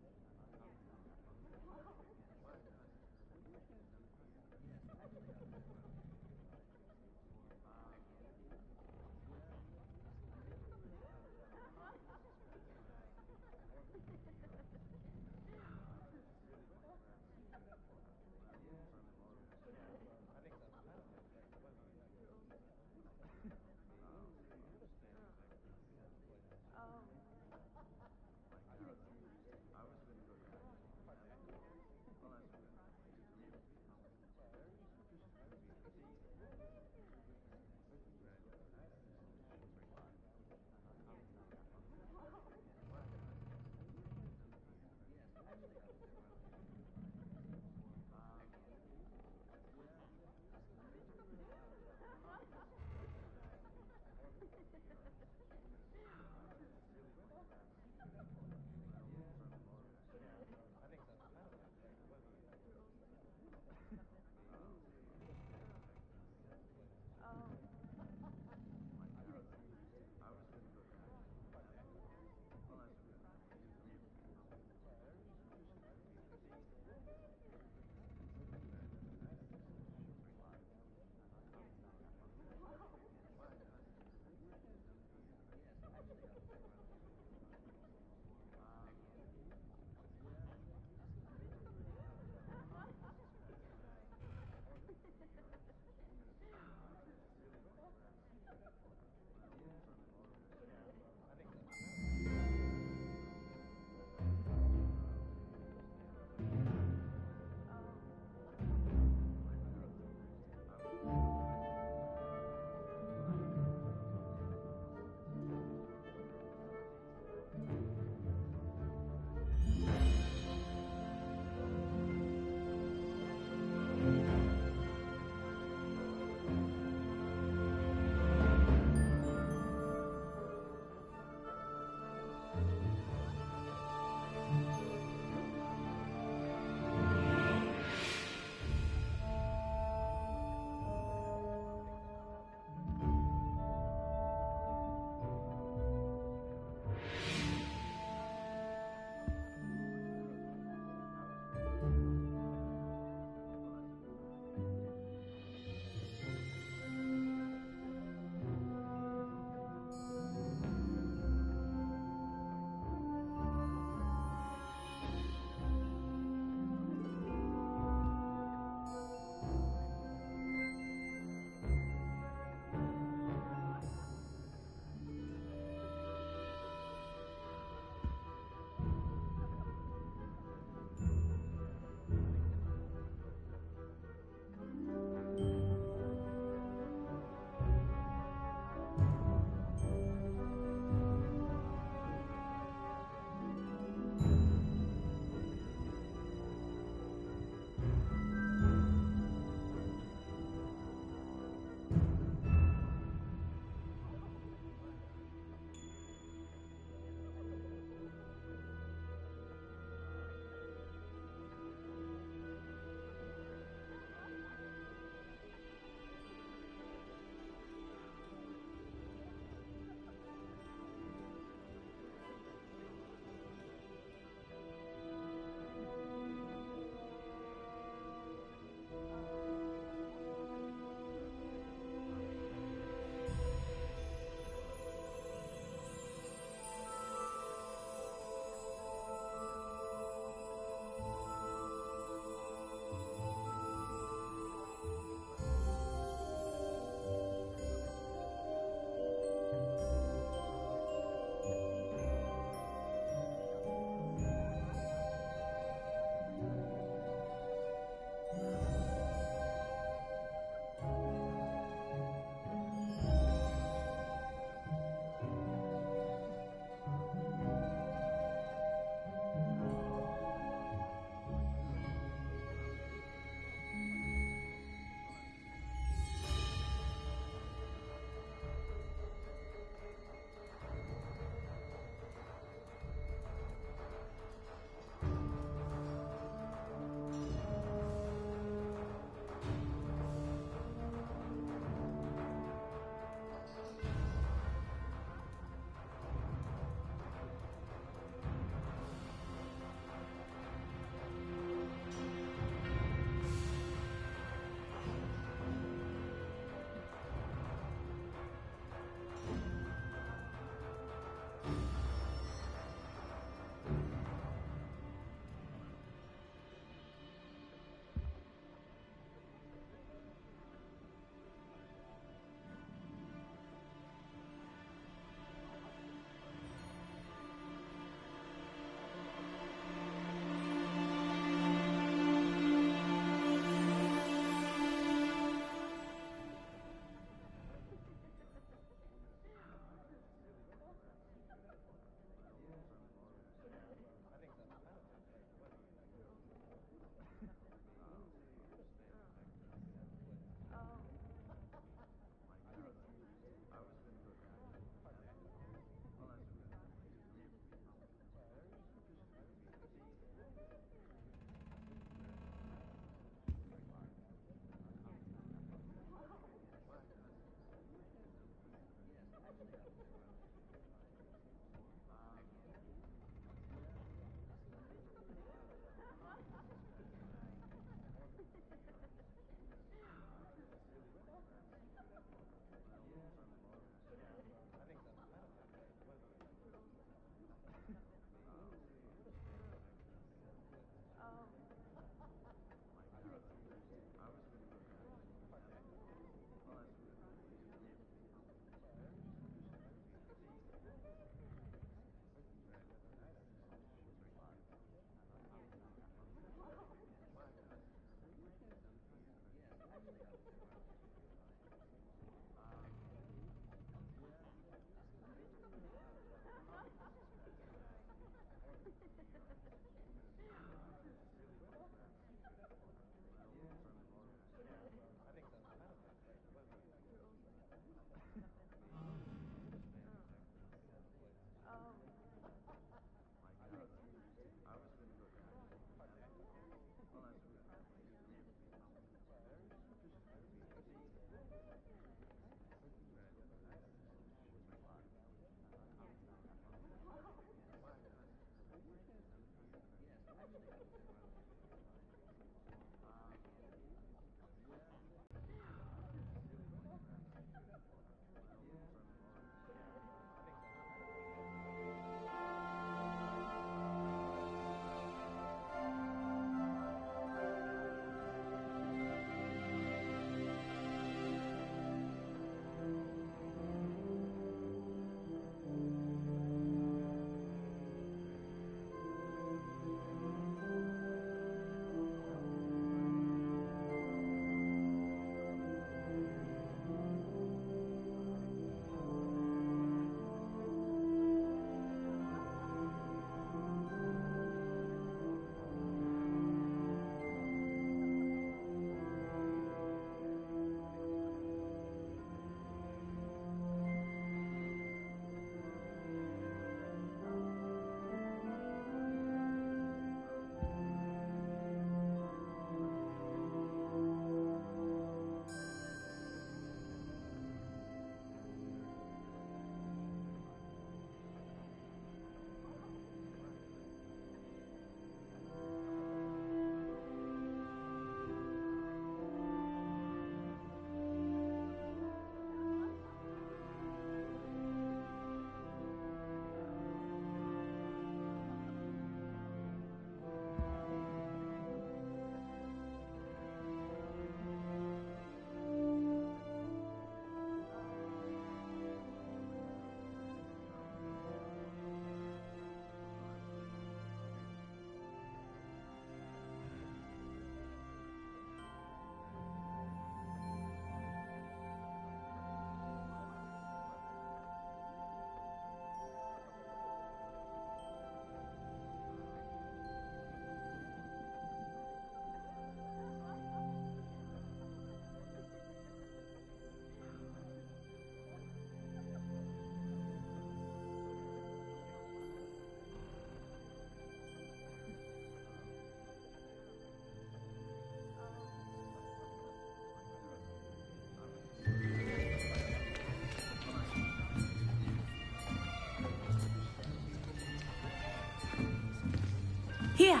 Here.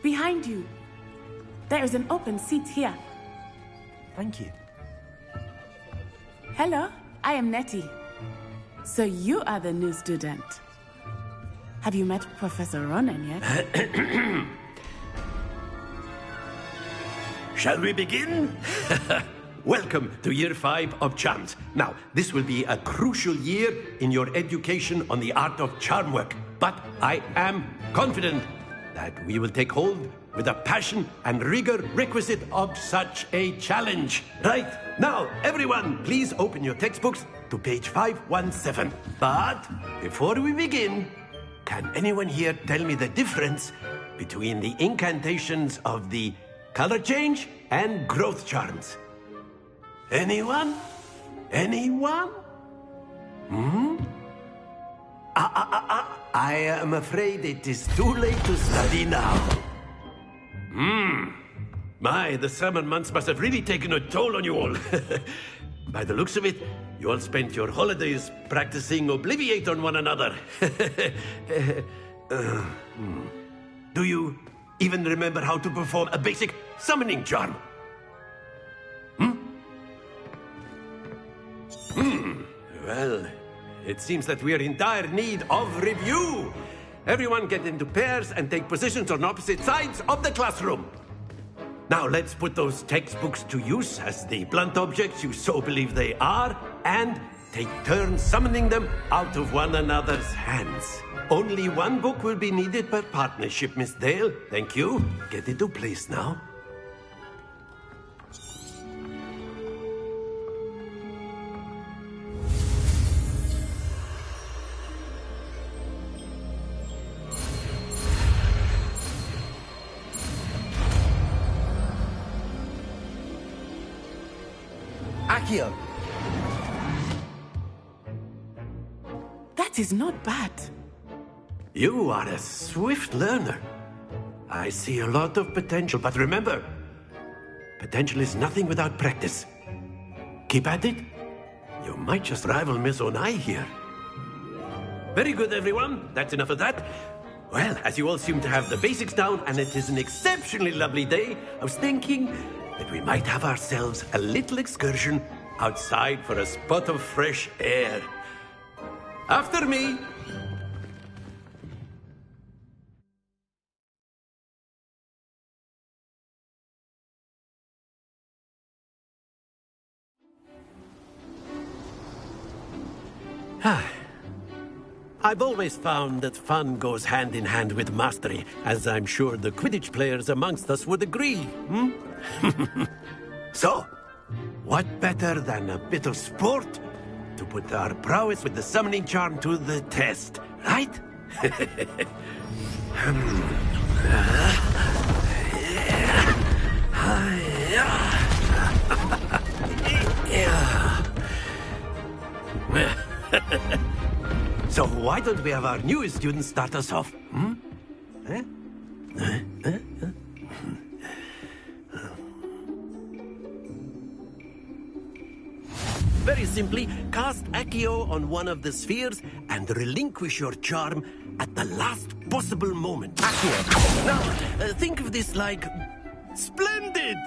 Behind you. There is an open seat here. Thank you. Hello, I am Nettie. So you are the new student. Have you met Professor Ronan yet? Shall we begin? Welcome to Year 5 of Charms. Now, this will be a crucial year in your education on the art of charm work. But I am confident that we will take hold with the passion and rigor requisite of such a challenge. Right, now, everyone, please open your textbooks to page 517. But before we begin, can anyone here tell me the difference between the incantations of the color change and growth charms? Anyone? Anyone? I am afraid it is too late to study now. My, the summer months must have really taken a toll on you all. By the looks of it, you all spent your holidays practicing Obliviate on one another. Do you even remember how to perform a basic summoning charm? Well, it seems that we are in dire need of review. Everyone get into pairs and take positions on opposite sides of the classroom. Now let's put those textbooks to use as the blunt objects you so believe they are, and take turns summoning them out of one another's hands. Only one book will be needed per partnership, Miss Dale. Thank you. Get into place now. Accio! That is not bad. You are a swift learner. I see a lot of potential, but remember, potential is nothing without practice. Keep at it. You might just rival Miss Onai here. Very good, everyone. That's enough of that. Well, as you all seem to have the basics down, and it is an exceptionally lovely day, I was thinking that we might have ourselves a little excursion outside for a spot of fresh air. After me. I've always found that fun goes hand in hand with mastery, as I'm sure the Quidditch players amongst us would agree. So, what better than a bit of sport to put our prowess with the summoning charm to the test, right? So why don't we have our newest student start us off? Very simply, cast Accio on one of the spheres and relinquish your charm at the last possible moment. Accio. Now, think of this like... Splendid!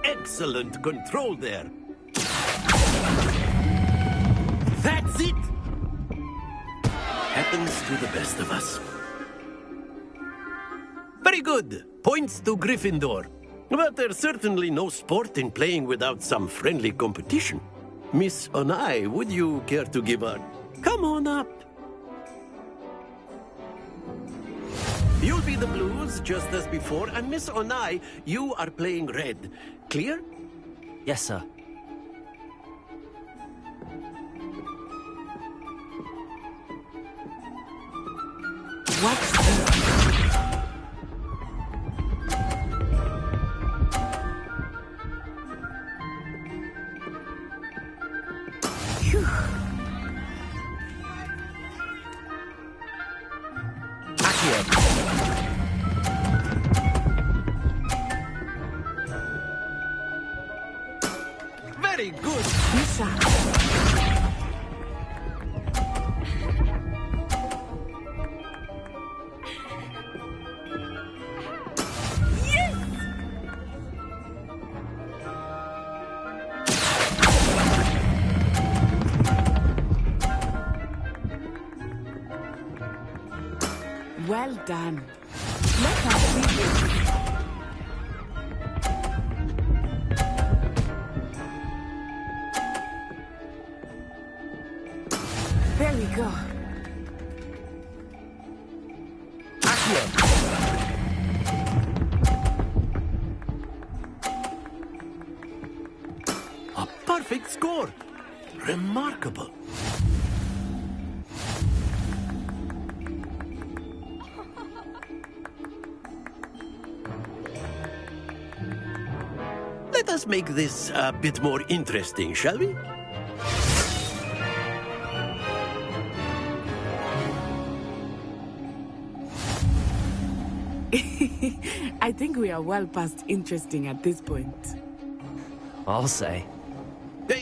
Excellent control there. That's it! Happens to the best of us. Very good. Points to Gryffindor. But there's certainly no sport in playing without some friendly competition. Miss Onai, would you care to give a... Come on up. You'll be the blues, just as before, and Miss Onai, you are playing red. Clear? Yes, sir. What's this? Phew. Very good. Misha. Well done. Let us see this. There we go. A perfect score. Remarkable. Let us make this a bit more interesting, shall we? I think we are well past interesting at this point. I'll say.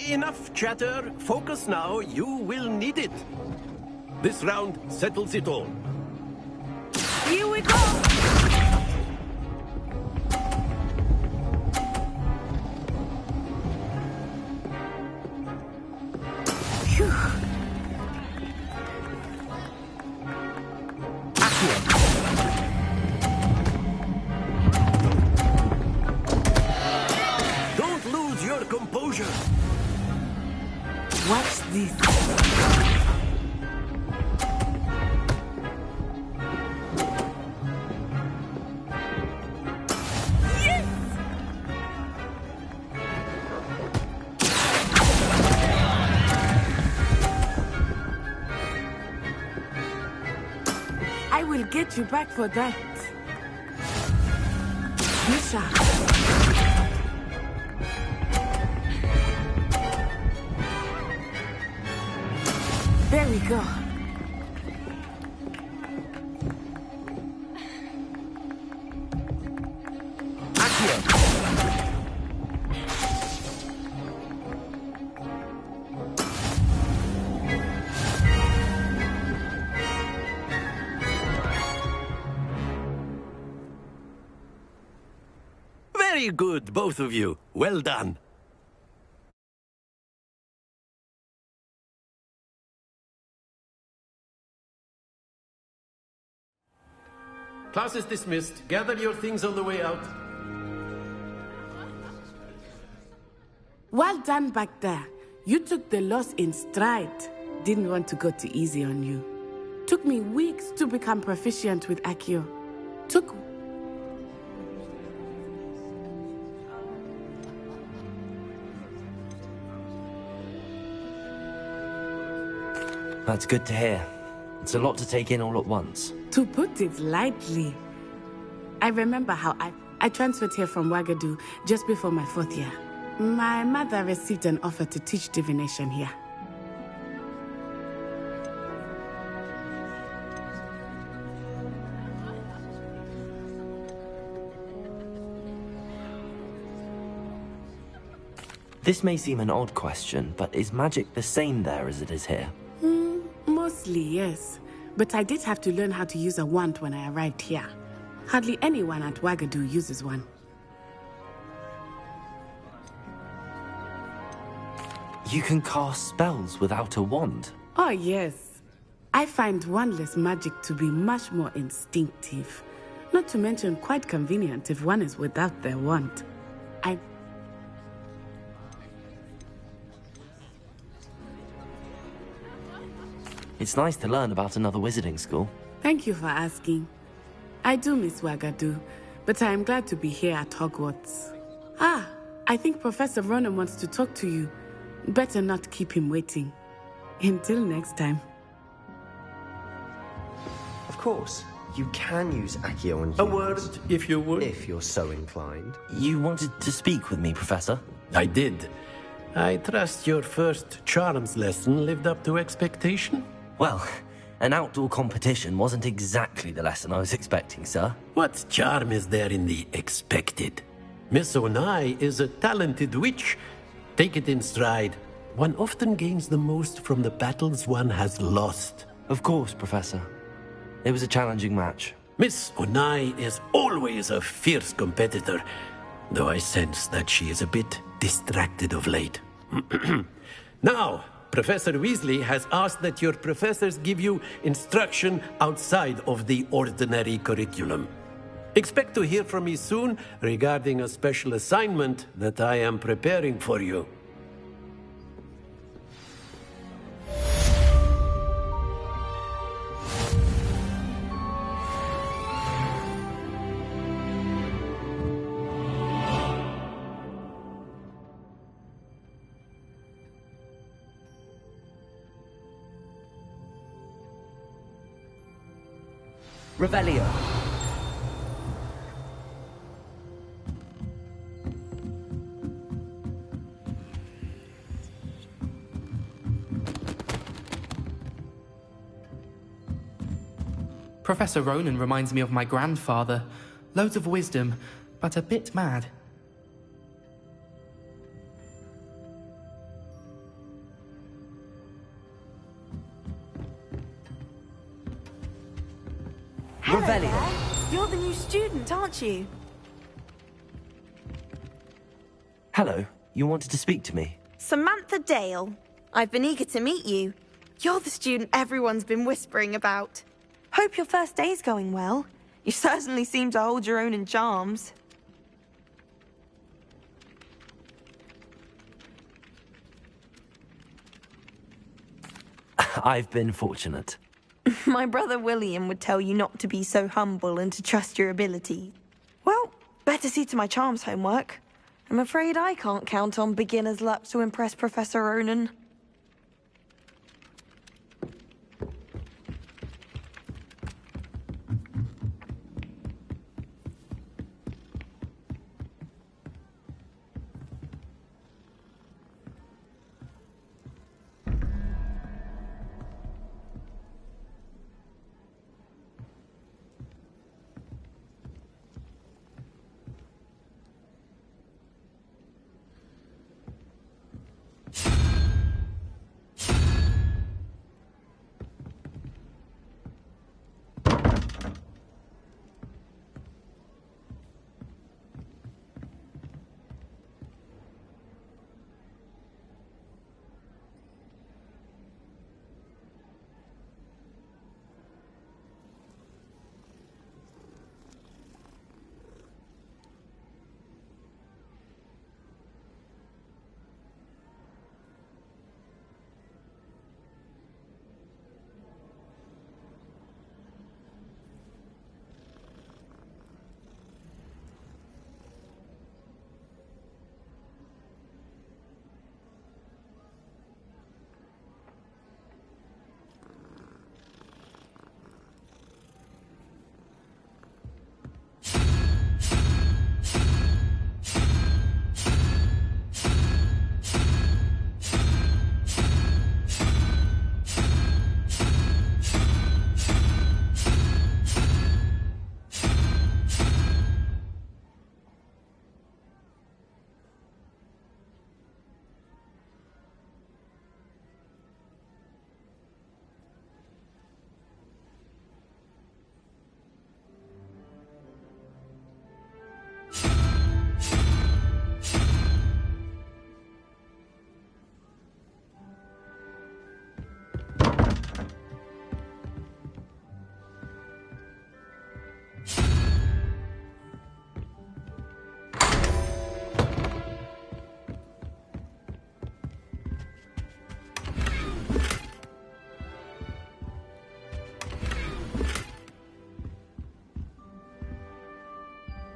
Enough chatter. Focus now. You will need it. This round settles it all. Here we go! Don't lose your composure. Watch this. I will get you back for that. Misha. There we go. Very good, both of you. Well done. Class is dismissed. Gather your things on the way out. Well done back there. You took the loss in stride. Didn't want to go too easy on you. Took me weeks to become proficient with Accio. Took... That's good to hear. It's a lot to take in all at once. To put it lightly, I remember how I transferred here from Wagadu just before my 4th year. My mother received an offer to teach divination here. This may seem an odd question, but is magic the same there as it is here? Mostly, yes. But I did have to learn how to use a wand when I arrived here. Hardly anyone at Wagadu uses one. You can cast spells without a wand? Oh, yes. I find wandless magic to be much more instinctive. Not to mention quite convenient if one is without their wand. It's nice to learn about another wizarding school. Thank you for asking. I do miss Wagadu, but I am glad to be here at Hogwarts. I think Professor Ronan wants to talk to you. Better not keep him waiting. Until next time. Of course, you can use Accio on humans. A word, if you would. If you're so inclined. You wanted to speak with me, Professor? I did. I trust your first charms lesson lived up to expectation? Well, an outdoor competition wasn't exactly the lesson I was expecting, sir. What charm is there in the expected? Miss Onai is a talented witch. Take it in stride. One often gains the most from the battles one has lost. Of course, Professor. It was a challenging match. Miss Onai is always a fierce competitor, though I sense that she is a bit distracted of late. Now, Professor Weasley has asked that your professors give you instruction outside of the ordinary curriculum. Expect to hear from me soon regarding a special assignment that I am preparing for you. Revelio. Professor Ronan reminds me of my grandfather. Loads of wisdom, but a bit mad. Revelio. You're the new student, aren't you? Hello. You wanted to speak to me? Samantha Dale. I've been eager to meet you. You're the student everyone's been whispering about. Hope your first day's going well. You certainly seem to hold your own in charms. I've been fortunate. My brother William would tell you not to be so humble and to trust your ability. Well, better see to my charms homework. I'm afraid I can't count on beginner's luck to impress Professor Ronan.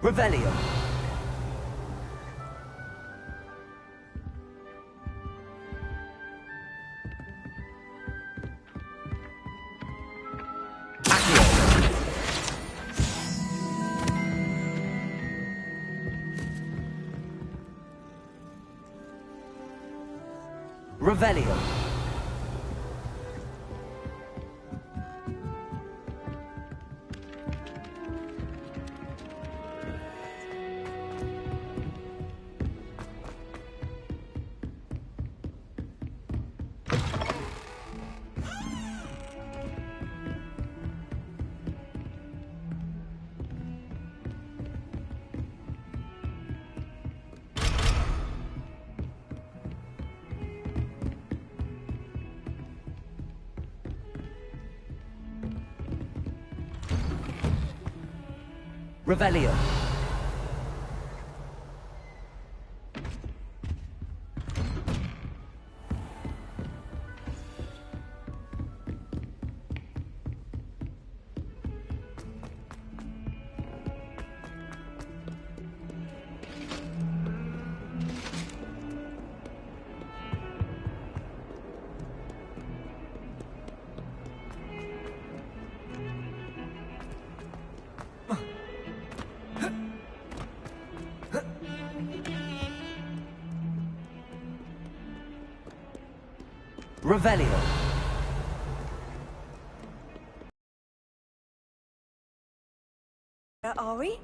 Revelio. Revelio. Revelio. Revelio. Are we?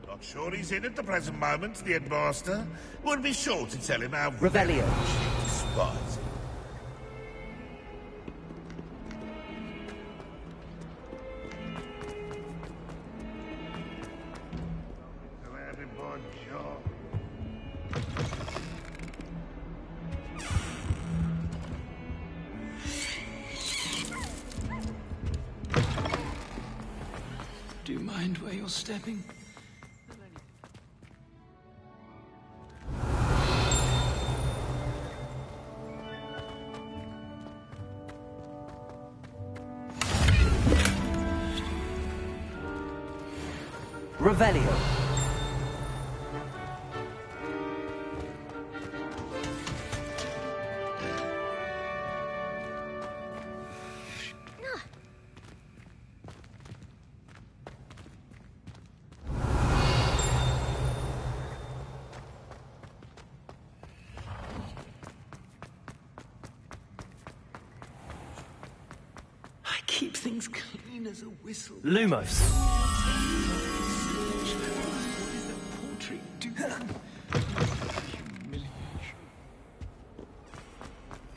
Not sure he's in at the present moment, the headmaster. We'll be sure to tell him how Revelio. she despises him. Do you mind where you're stepping? Revelio. I keep things clean as a whistle. Lumos. What is that portrait doing? Humiliation.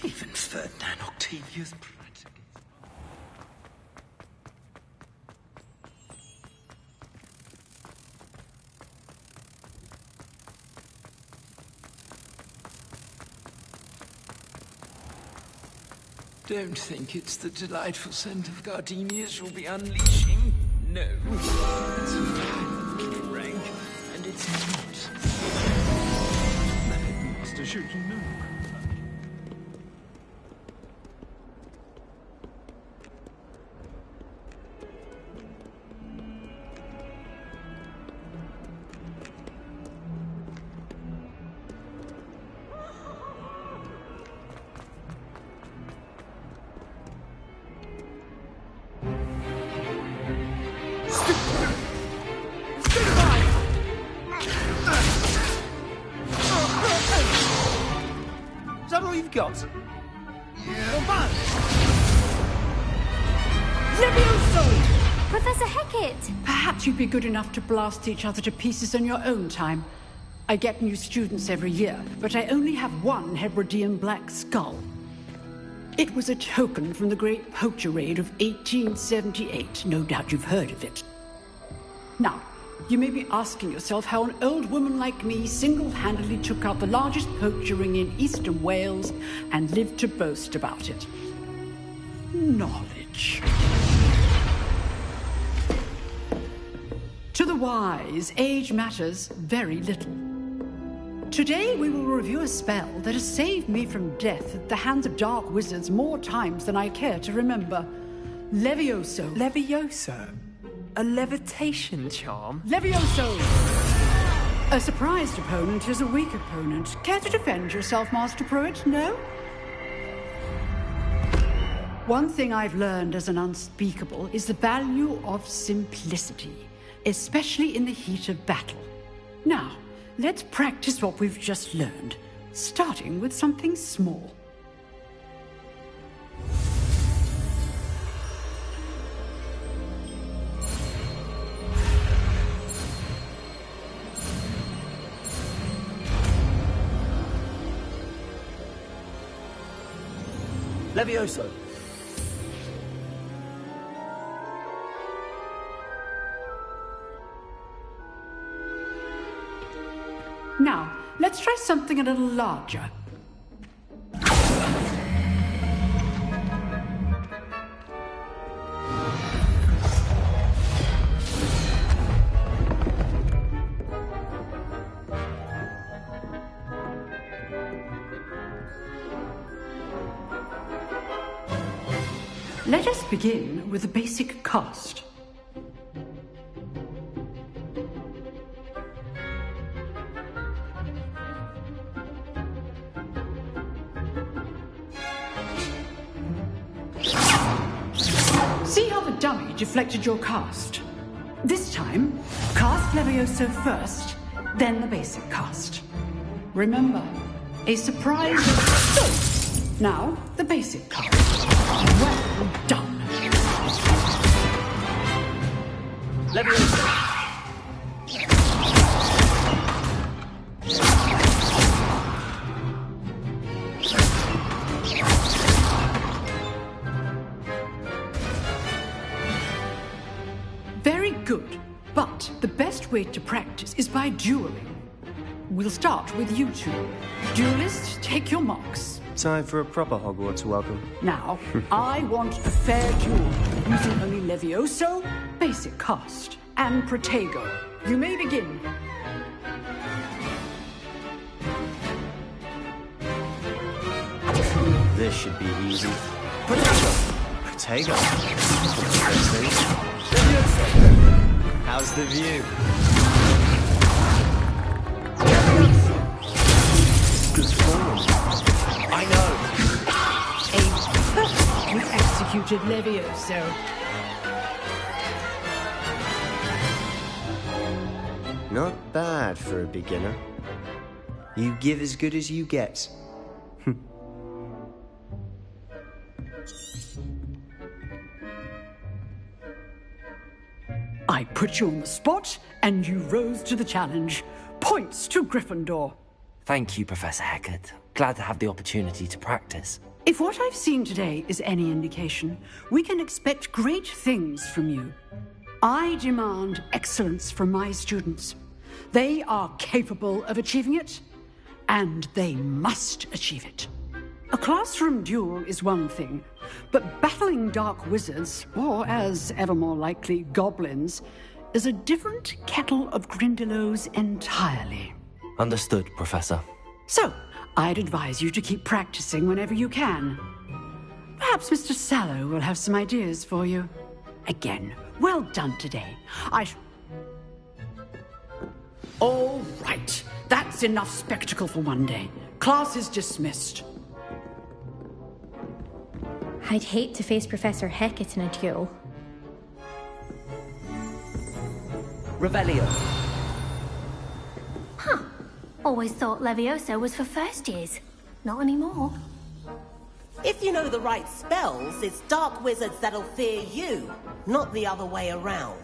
Even Ferdinand Octavius practically. Don't think it's the delightful scent of gardenias you'll be unleashing. No. It's a fine little rank, and it's not. The headmaster should know. Is that all you've got? Professor Hecat! Perhaps you'd be good enough to blast each other to pieces on your own time. I get new students every year, but I only have one Hebridean black skull. It was a token from the Great Poacher Raid of 1878. No doubt you've heard of it. Now, you may be asking yourself how an old woman like me single-handedly took out the largest poacher ring in eastern Wales and lived to boast about it. Knowledge. wise, age matters very little. Today we will review a spell that has saved me from death at the hands of dark wizards more times than I care to remember. Levioso. Levioso? A levitation charm? Levioso! A surprised opponent is a weak opponent. Care to defend yourself, Master Pruitt? No? One thing I've learned as an unspeakable is the value of simplicity, especially in the heat of battle. Now, let's practice what we've just learned, starting with something small. Levioso. Now, let's try something a little larger. Let us begin with the basic cast. See how the dummy deflected your cast? This time, cast Levioso first, then the basic cast. Remember, a surprise... So, now, the basic cast. Well done. Levioso. Very good, but the best way to practice is by dueling. We'll start with you two. Duelists, take your marks. Time for a proper Hogwarts welcome. Now, I want a fair duel, using only Levioso, basic cast, and Protego. You may begin. This should be easy. Protego! Protego? How's the view? Good form. I know. A perfectly executed Levioso. Not bad for a beginner. You give as good as you get. I put you on the spot, and you rose to the challenge. Points to Gryffindor. Thank you, Professor Hecat. Glad to have the opportunity to practice. If what I've seen today is any indication, we can expect great things from you. I demand excellence from my students. They are capable of achieving it, and they must achieve it. A classroom duel is one thing, but battling dark wizards, or as ever more likely, goblins, is a different kettle of Grindylows entirely. Understood, Professor. So, I'd advise you to keep practicing whenever you can. Perhaps Mr. Sallow will have some ideas for you. Again, well done today. All right. That's enough spectacle for one day. Class is dismissed. I'd hate to face Professor Hecat in a duel. Revelio. Huh. Always thought Levioso was for first years. Not anymore. If you know the right spells, it's dark wizards that'll fear you, not the other way around.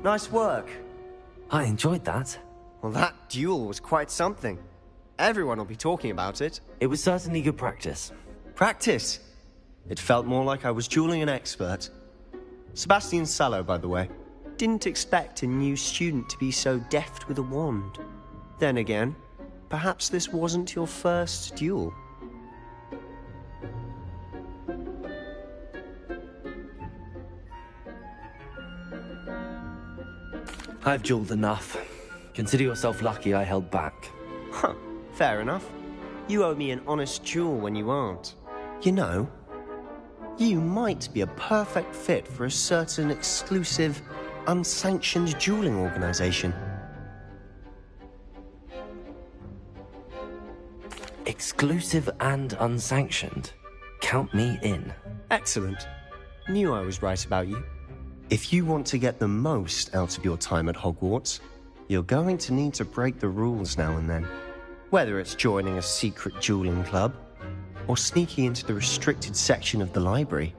Nice work. I enjoyed that. Well, that duel was quite something. Everyone will be talking about it. It was certainly good practice. Practice? It felt more like I was dueling an expert. Sebastian Sallow, by the way. Didn't expect a new student to be so deft with a wand. Then again, perhaps this wasn't your first duel. I've dueled enough. Consider yourself lucky I held back. Huh, fair enough. You owe me an honest duel when you aren't. You know, you might be a perfect fit for a certain exclusive, unsanctioned dueling organization. Exclusive and unsanctioned? Count me in. Excellent. Knew I was right about you. If you want to get the most out of your time at Hogwarts, you're going to need to break the rules now and then. Whether it's joining a secret dueling club, or sneaking into the restricted section of the library,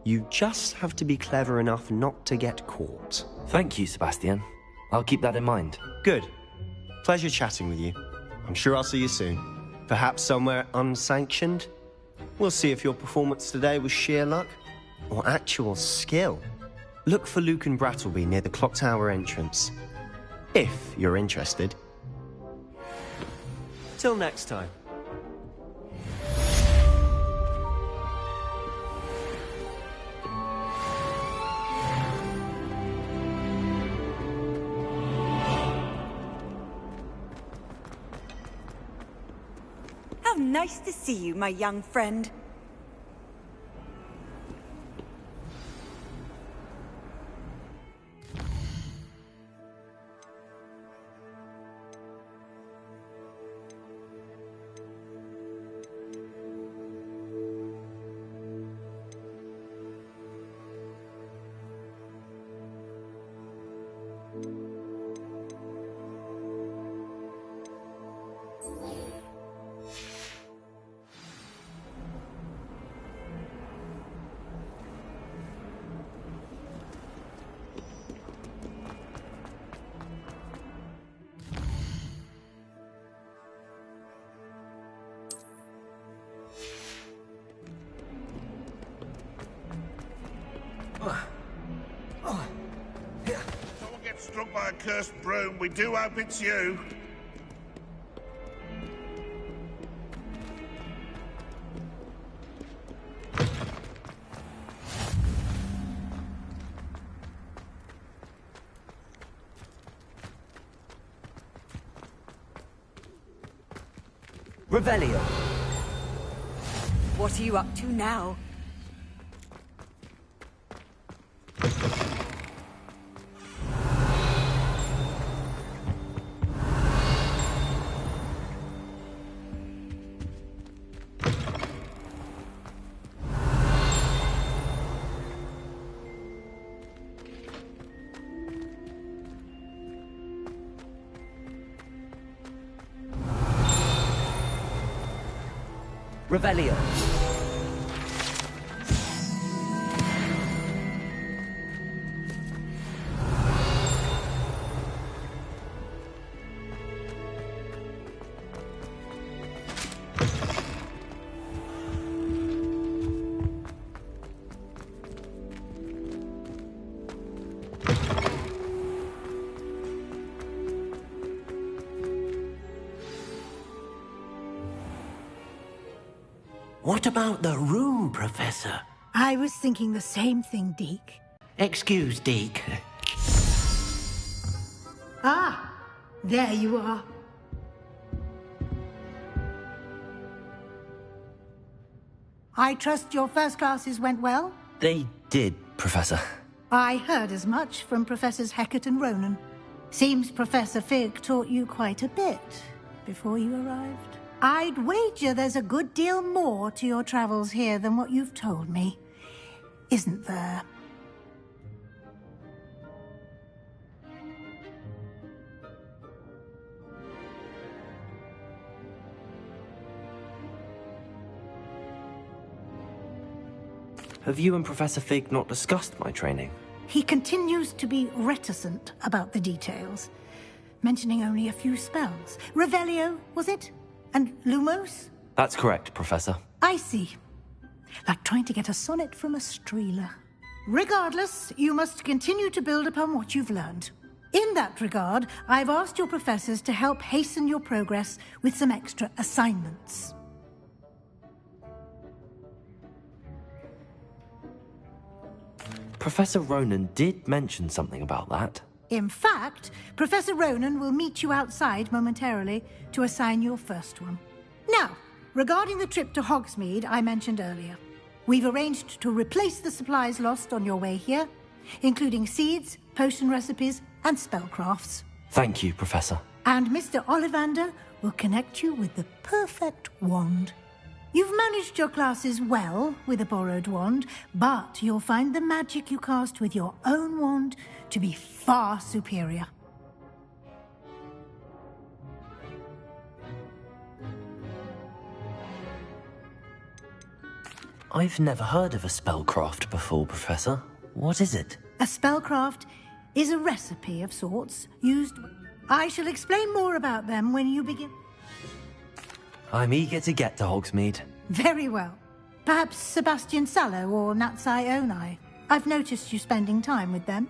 you just have to be clever enough not to get caught. Thank you, Sebastian. I'll keep that in mind. Good. Pleasure chatting with you. I'm sure I'll see you soon. Perhaps somewhere unsanctioned? We'll see if your performance today was sheer luck, or actual skill. Look for Luke and Brattleby near the clock tower entrance. If you're interested. Till next time. How nice to see you, my young friend. Someone gets struck by a cursed broom, we do hope it's you. Revelio. What are you up to now? Revelio. What about the room, Professor? I was thinking the same thing, Deke. Excuse, Deke. Ah, there you are. I trust your first classes went well? They did, Professor. I heard as much from Professors Hecat and Ronan. Seems Professor Fig taught you quite a bit before you arrived. I'd wager there's a good deal more to your travels here than what you've told me. Isn't there? Have you and Professor Fig not discussed my training? he continues to be reticent about the details, mentioning only a few spells. Revelio, was it? And Lumos? That's correct, Professor. I see. Like trying to get a sonnet from a streeler. Regardless, you must continue to build upon what you've learned. In that regard, I've asked your professors to help hasten your progress with some extra assignments. Professor Ronan did mention something about that. In fact, Professor Ronan will meet you outside momentarily to assign your first one. Now, regarding the trip to Hogsmeade I mentioned earlier, we've arranged to replace the supplies lost on your way here, including seeds, potion recipes, and spellcrafts. Thank you, Professor. And Mr. Ollivander will connect you with the perfect wand. You've managed your classes well with a borrowed wand, but you'll find the magic you cast with your own wand to be far superior. I've never heard of a spellcraft before, Professor. What is it? A spellcraft is a recipe of sorts used... I shall explain more about them when you begin. I'm eager to get to Hogsmeade. Very well. Perhaps Sebastian Sallow or Natsai Onai. I've noticed you spending time with them.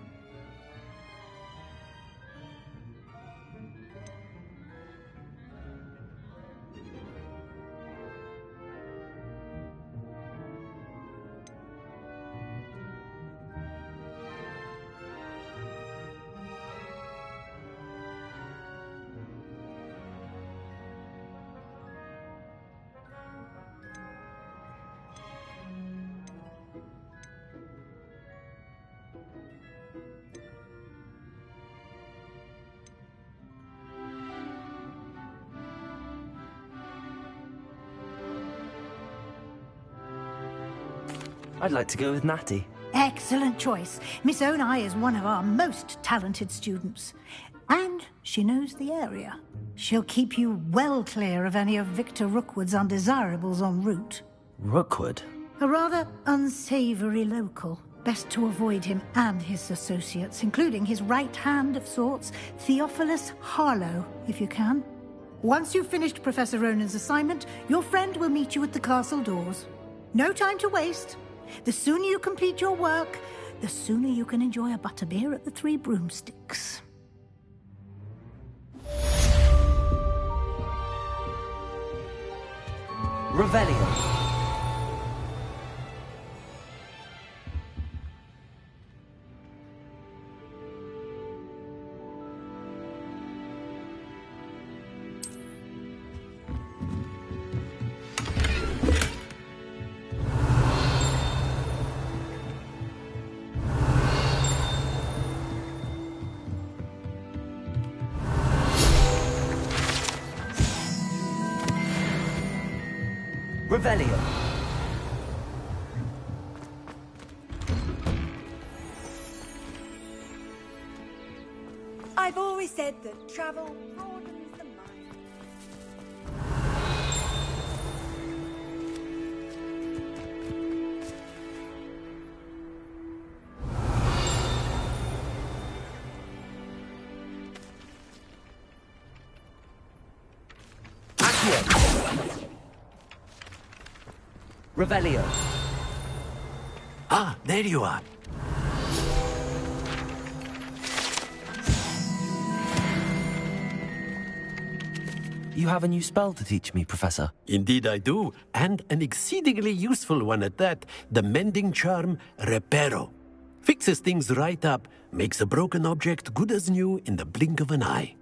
I'd like to go with Natty. Excellent choice. Miss Onai is one of our most talented students. And she knows the area. She'll keep you well clear of any of Victor Rookwood's undesirables en route. Rookwood? A rather unsavory local. Best to avoid him and his associates, including his right hand of sorts, Theophilus Harlow, if you can. Once you've finished Professor Ronan's assignment, your friend will meet you at the castle doors. No time to waste. The sooner you complete your work, the sooner you can enjoy a butterbeer at the Three Broomsticks. Revelio. Revelio. I've always said that travel broadens the mind. Revelio. Ah, there you are. You have a new spell to teach me, Professor. Indeed I do, and an exceedingly useful one at that. The mending charm, Reparo. Fixes things right up, makes a broken object good as new in the blink of an eye.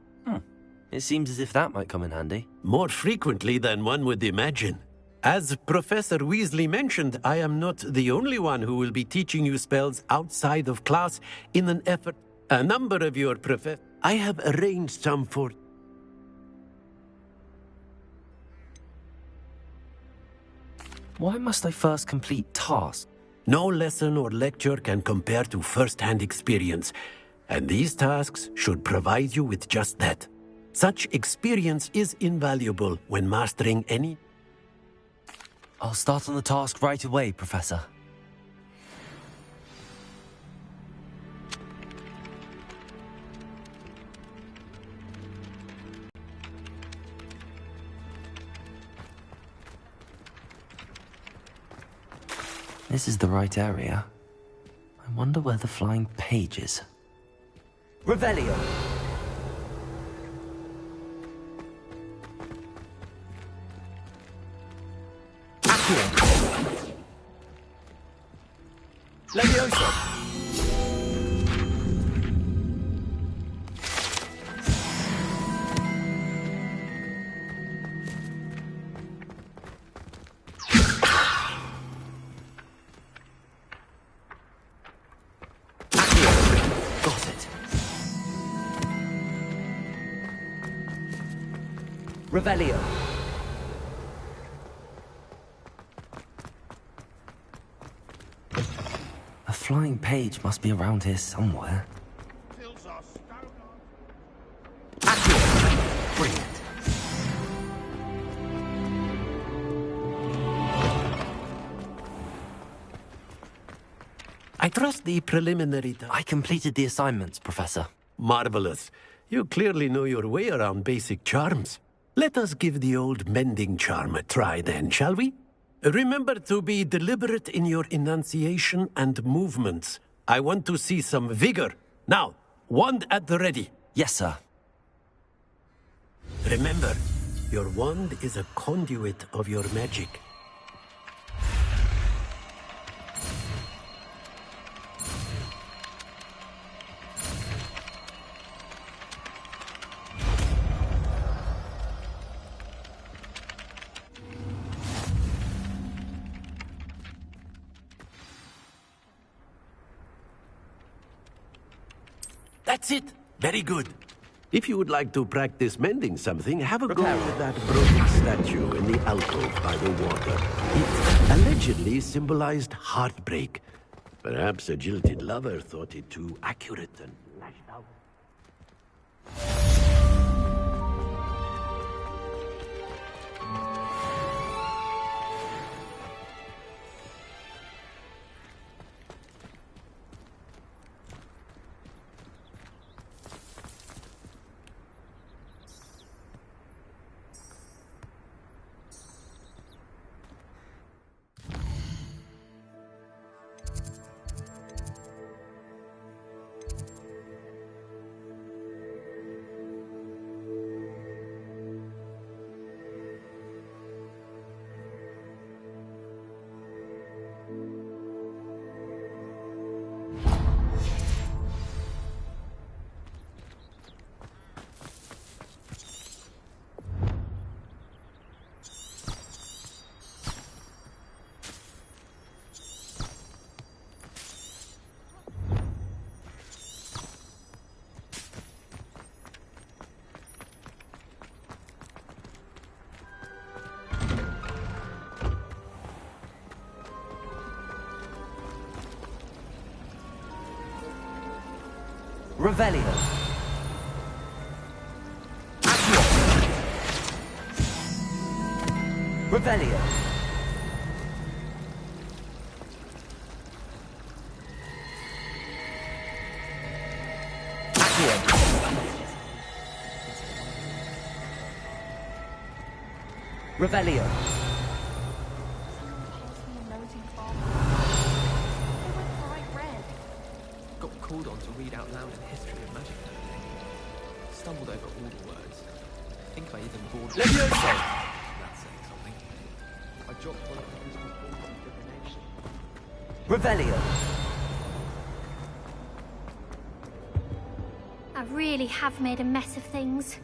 It seems as if that might come in handy. More frequently than one would imagine. As Professor Weasley mentioned, I am not the only one who will be teaching you spells outside of class in an effort. A number of your professors... I have arranged some for... Why must I first complete tasks? No lesson or lecture can compare to first-hand experience, and these tasks should provide you with just that. Such experience is invaluable when mastering any... I'll start on the task right away, Professor. This is the right area. I wonder where the flying page is. Revelio! Accio! Levioso! Revelio. A flying page must be around here somewhere. Brilliant. I trust the preliminary... I completed the assignments, Professor. Marvelous. You clearly know your way around basic charms. Let us give the old mending charm a try then, shall we? Remember to be deliberate in your enunciation and movements. I want to see some vigor. Now, wand at the ready. Yes, sir. Remember, your wand is a conduit of your magic. That's it. Very good. If you would like to practice mending something, have a go with that broken statue in the alcove by the water. It allegedly symbolized heartbreak. Perhaps a jilted lover thought it too accurate and lashed out. Revelio. Revelio. Revelio. Got called on to read out loud a history of magic that day. Stumbled over all the words. I think I even bored Levioso! That's saying something. I dropped one of the physical forms of divination. Revelio. I really have made a mess of things.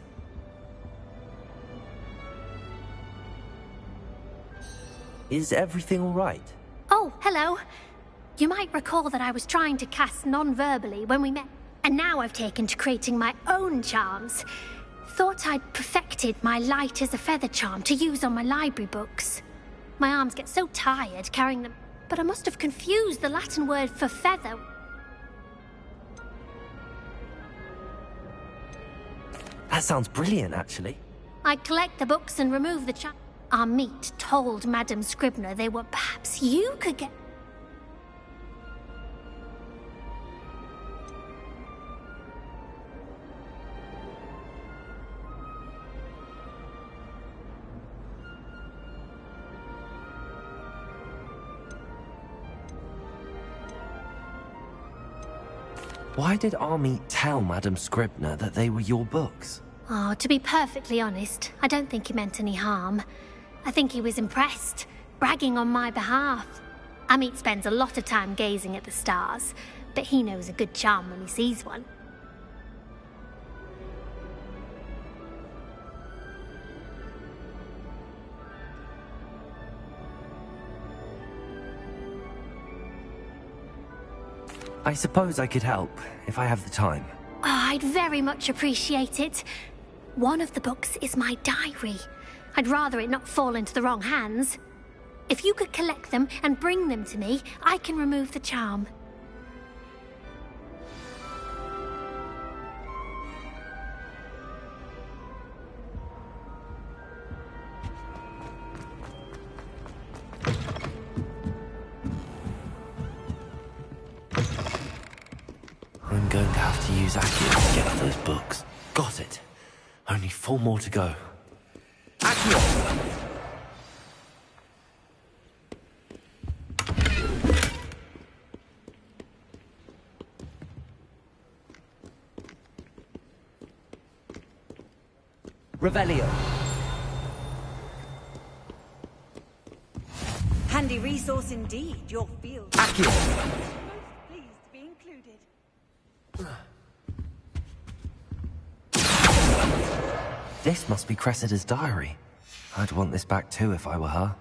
Is everything all right? Oh, hello. You might recall that I was trying to cast non-verbally when we met, and now I've taken to creating my own charms. Thought I'd perfected my light as a feather charm to use on my library books. My arms get so tired carrying them, but I must have confused the Latin word for feather. That sounds brilliant, actually. I'd collect the books and remove the charm. Our meet told Madame Scribner they were perhaps you could get... Why did Army tell Madam Scribner that they were your books? Oh, to be perfectly honest, I don't think he meant any harm. I think he was impressed, bragging on my behalf. Amit spends a lot of time gazing at the stars, but he knows a good charm when he sees one. I suppose I could help, if I have the time. Oh, I'd very much appreciate it. One of the books is my diary. I'd rather it not fall into the wrong hands. If you could collect them and bring them to me, I can remove the charm. I'm going to have to use Accio to get those books. Got it. Only 4 more to go. Accio! Revelio. Handy resource indeed, your field. Accio! Most pleased to be included. This must be Cressida's diary. I'd want this back too if I were her.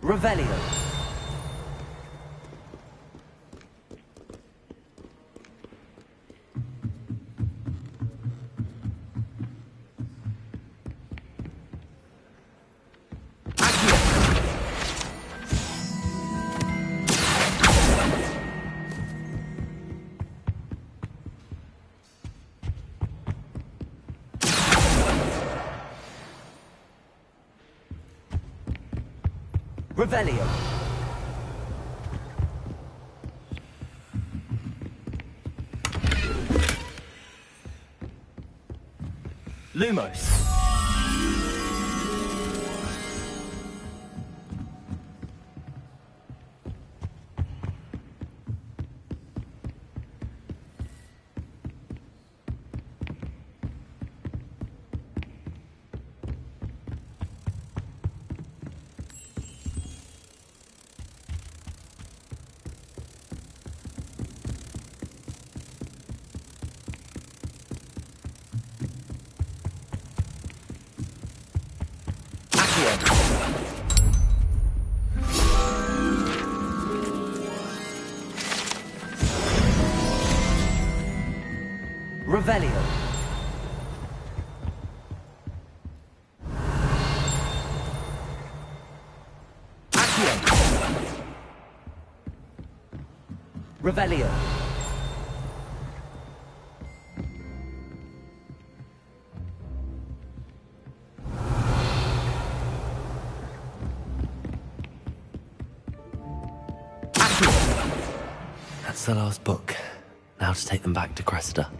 Revelio. Revelio. Lumos. Revelio. Accio. Revelio. Accio. That's the last book. Now to take them back to Cressida.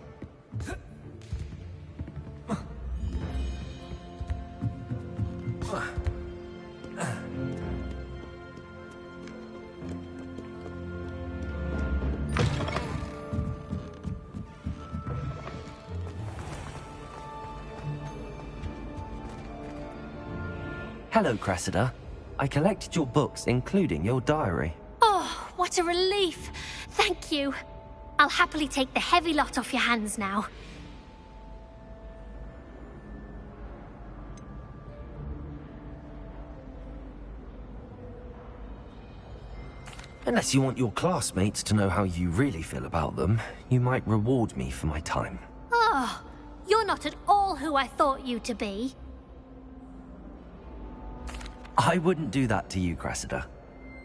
Hello, Cressida. I collected your books, including your diary. Oh, what a relief. Thank you. I'll happily take the heavy lot off your hands now. Unless you want your classmates to know how you really feel about them, you might reward me for my time. Oh, you're not at all who I thought you to be. I wouldn't do that to you, Cressida.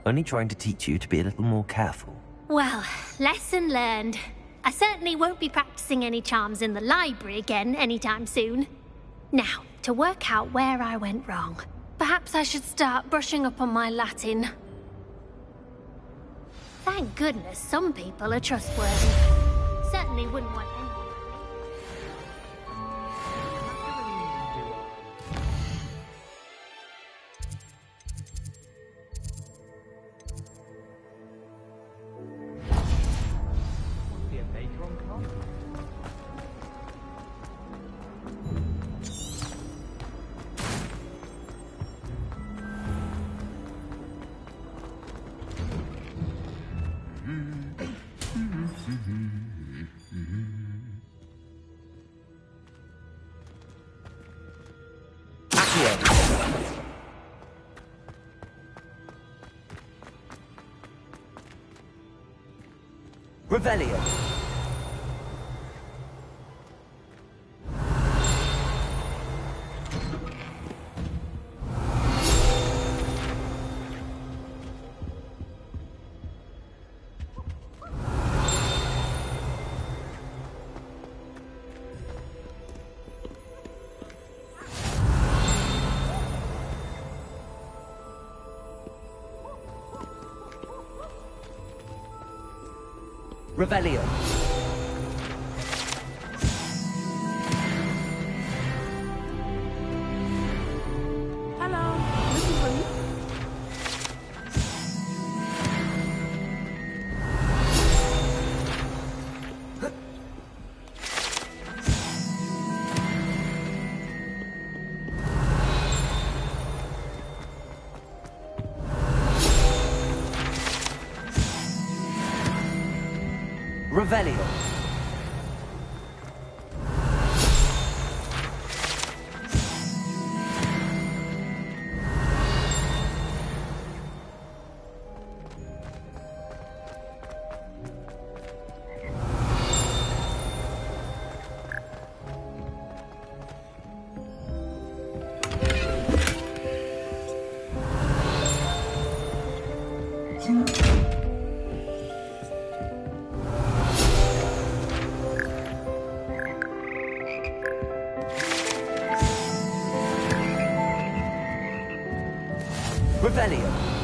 Only trying to teach you to be a little more careful. Well, lesson learned. I certainly won't be practicing any charms in the library again anytime soon. Now, to work out where I went wrong. Perhaps I should start brushing up on my Latin. Thank goodness some people are trustworthy. Certainly wouldn't want anyone. Revelio. Revelio. Hello. Looking for me? Revelio. Revelio.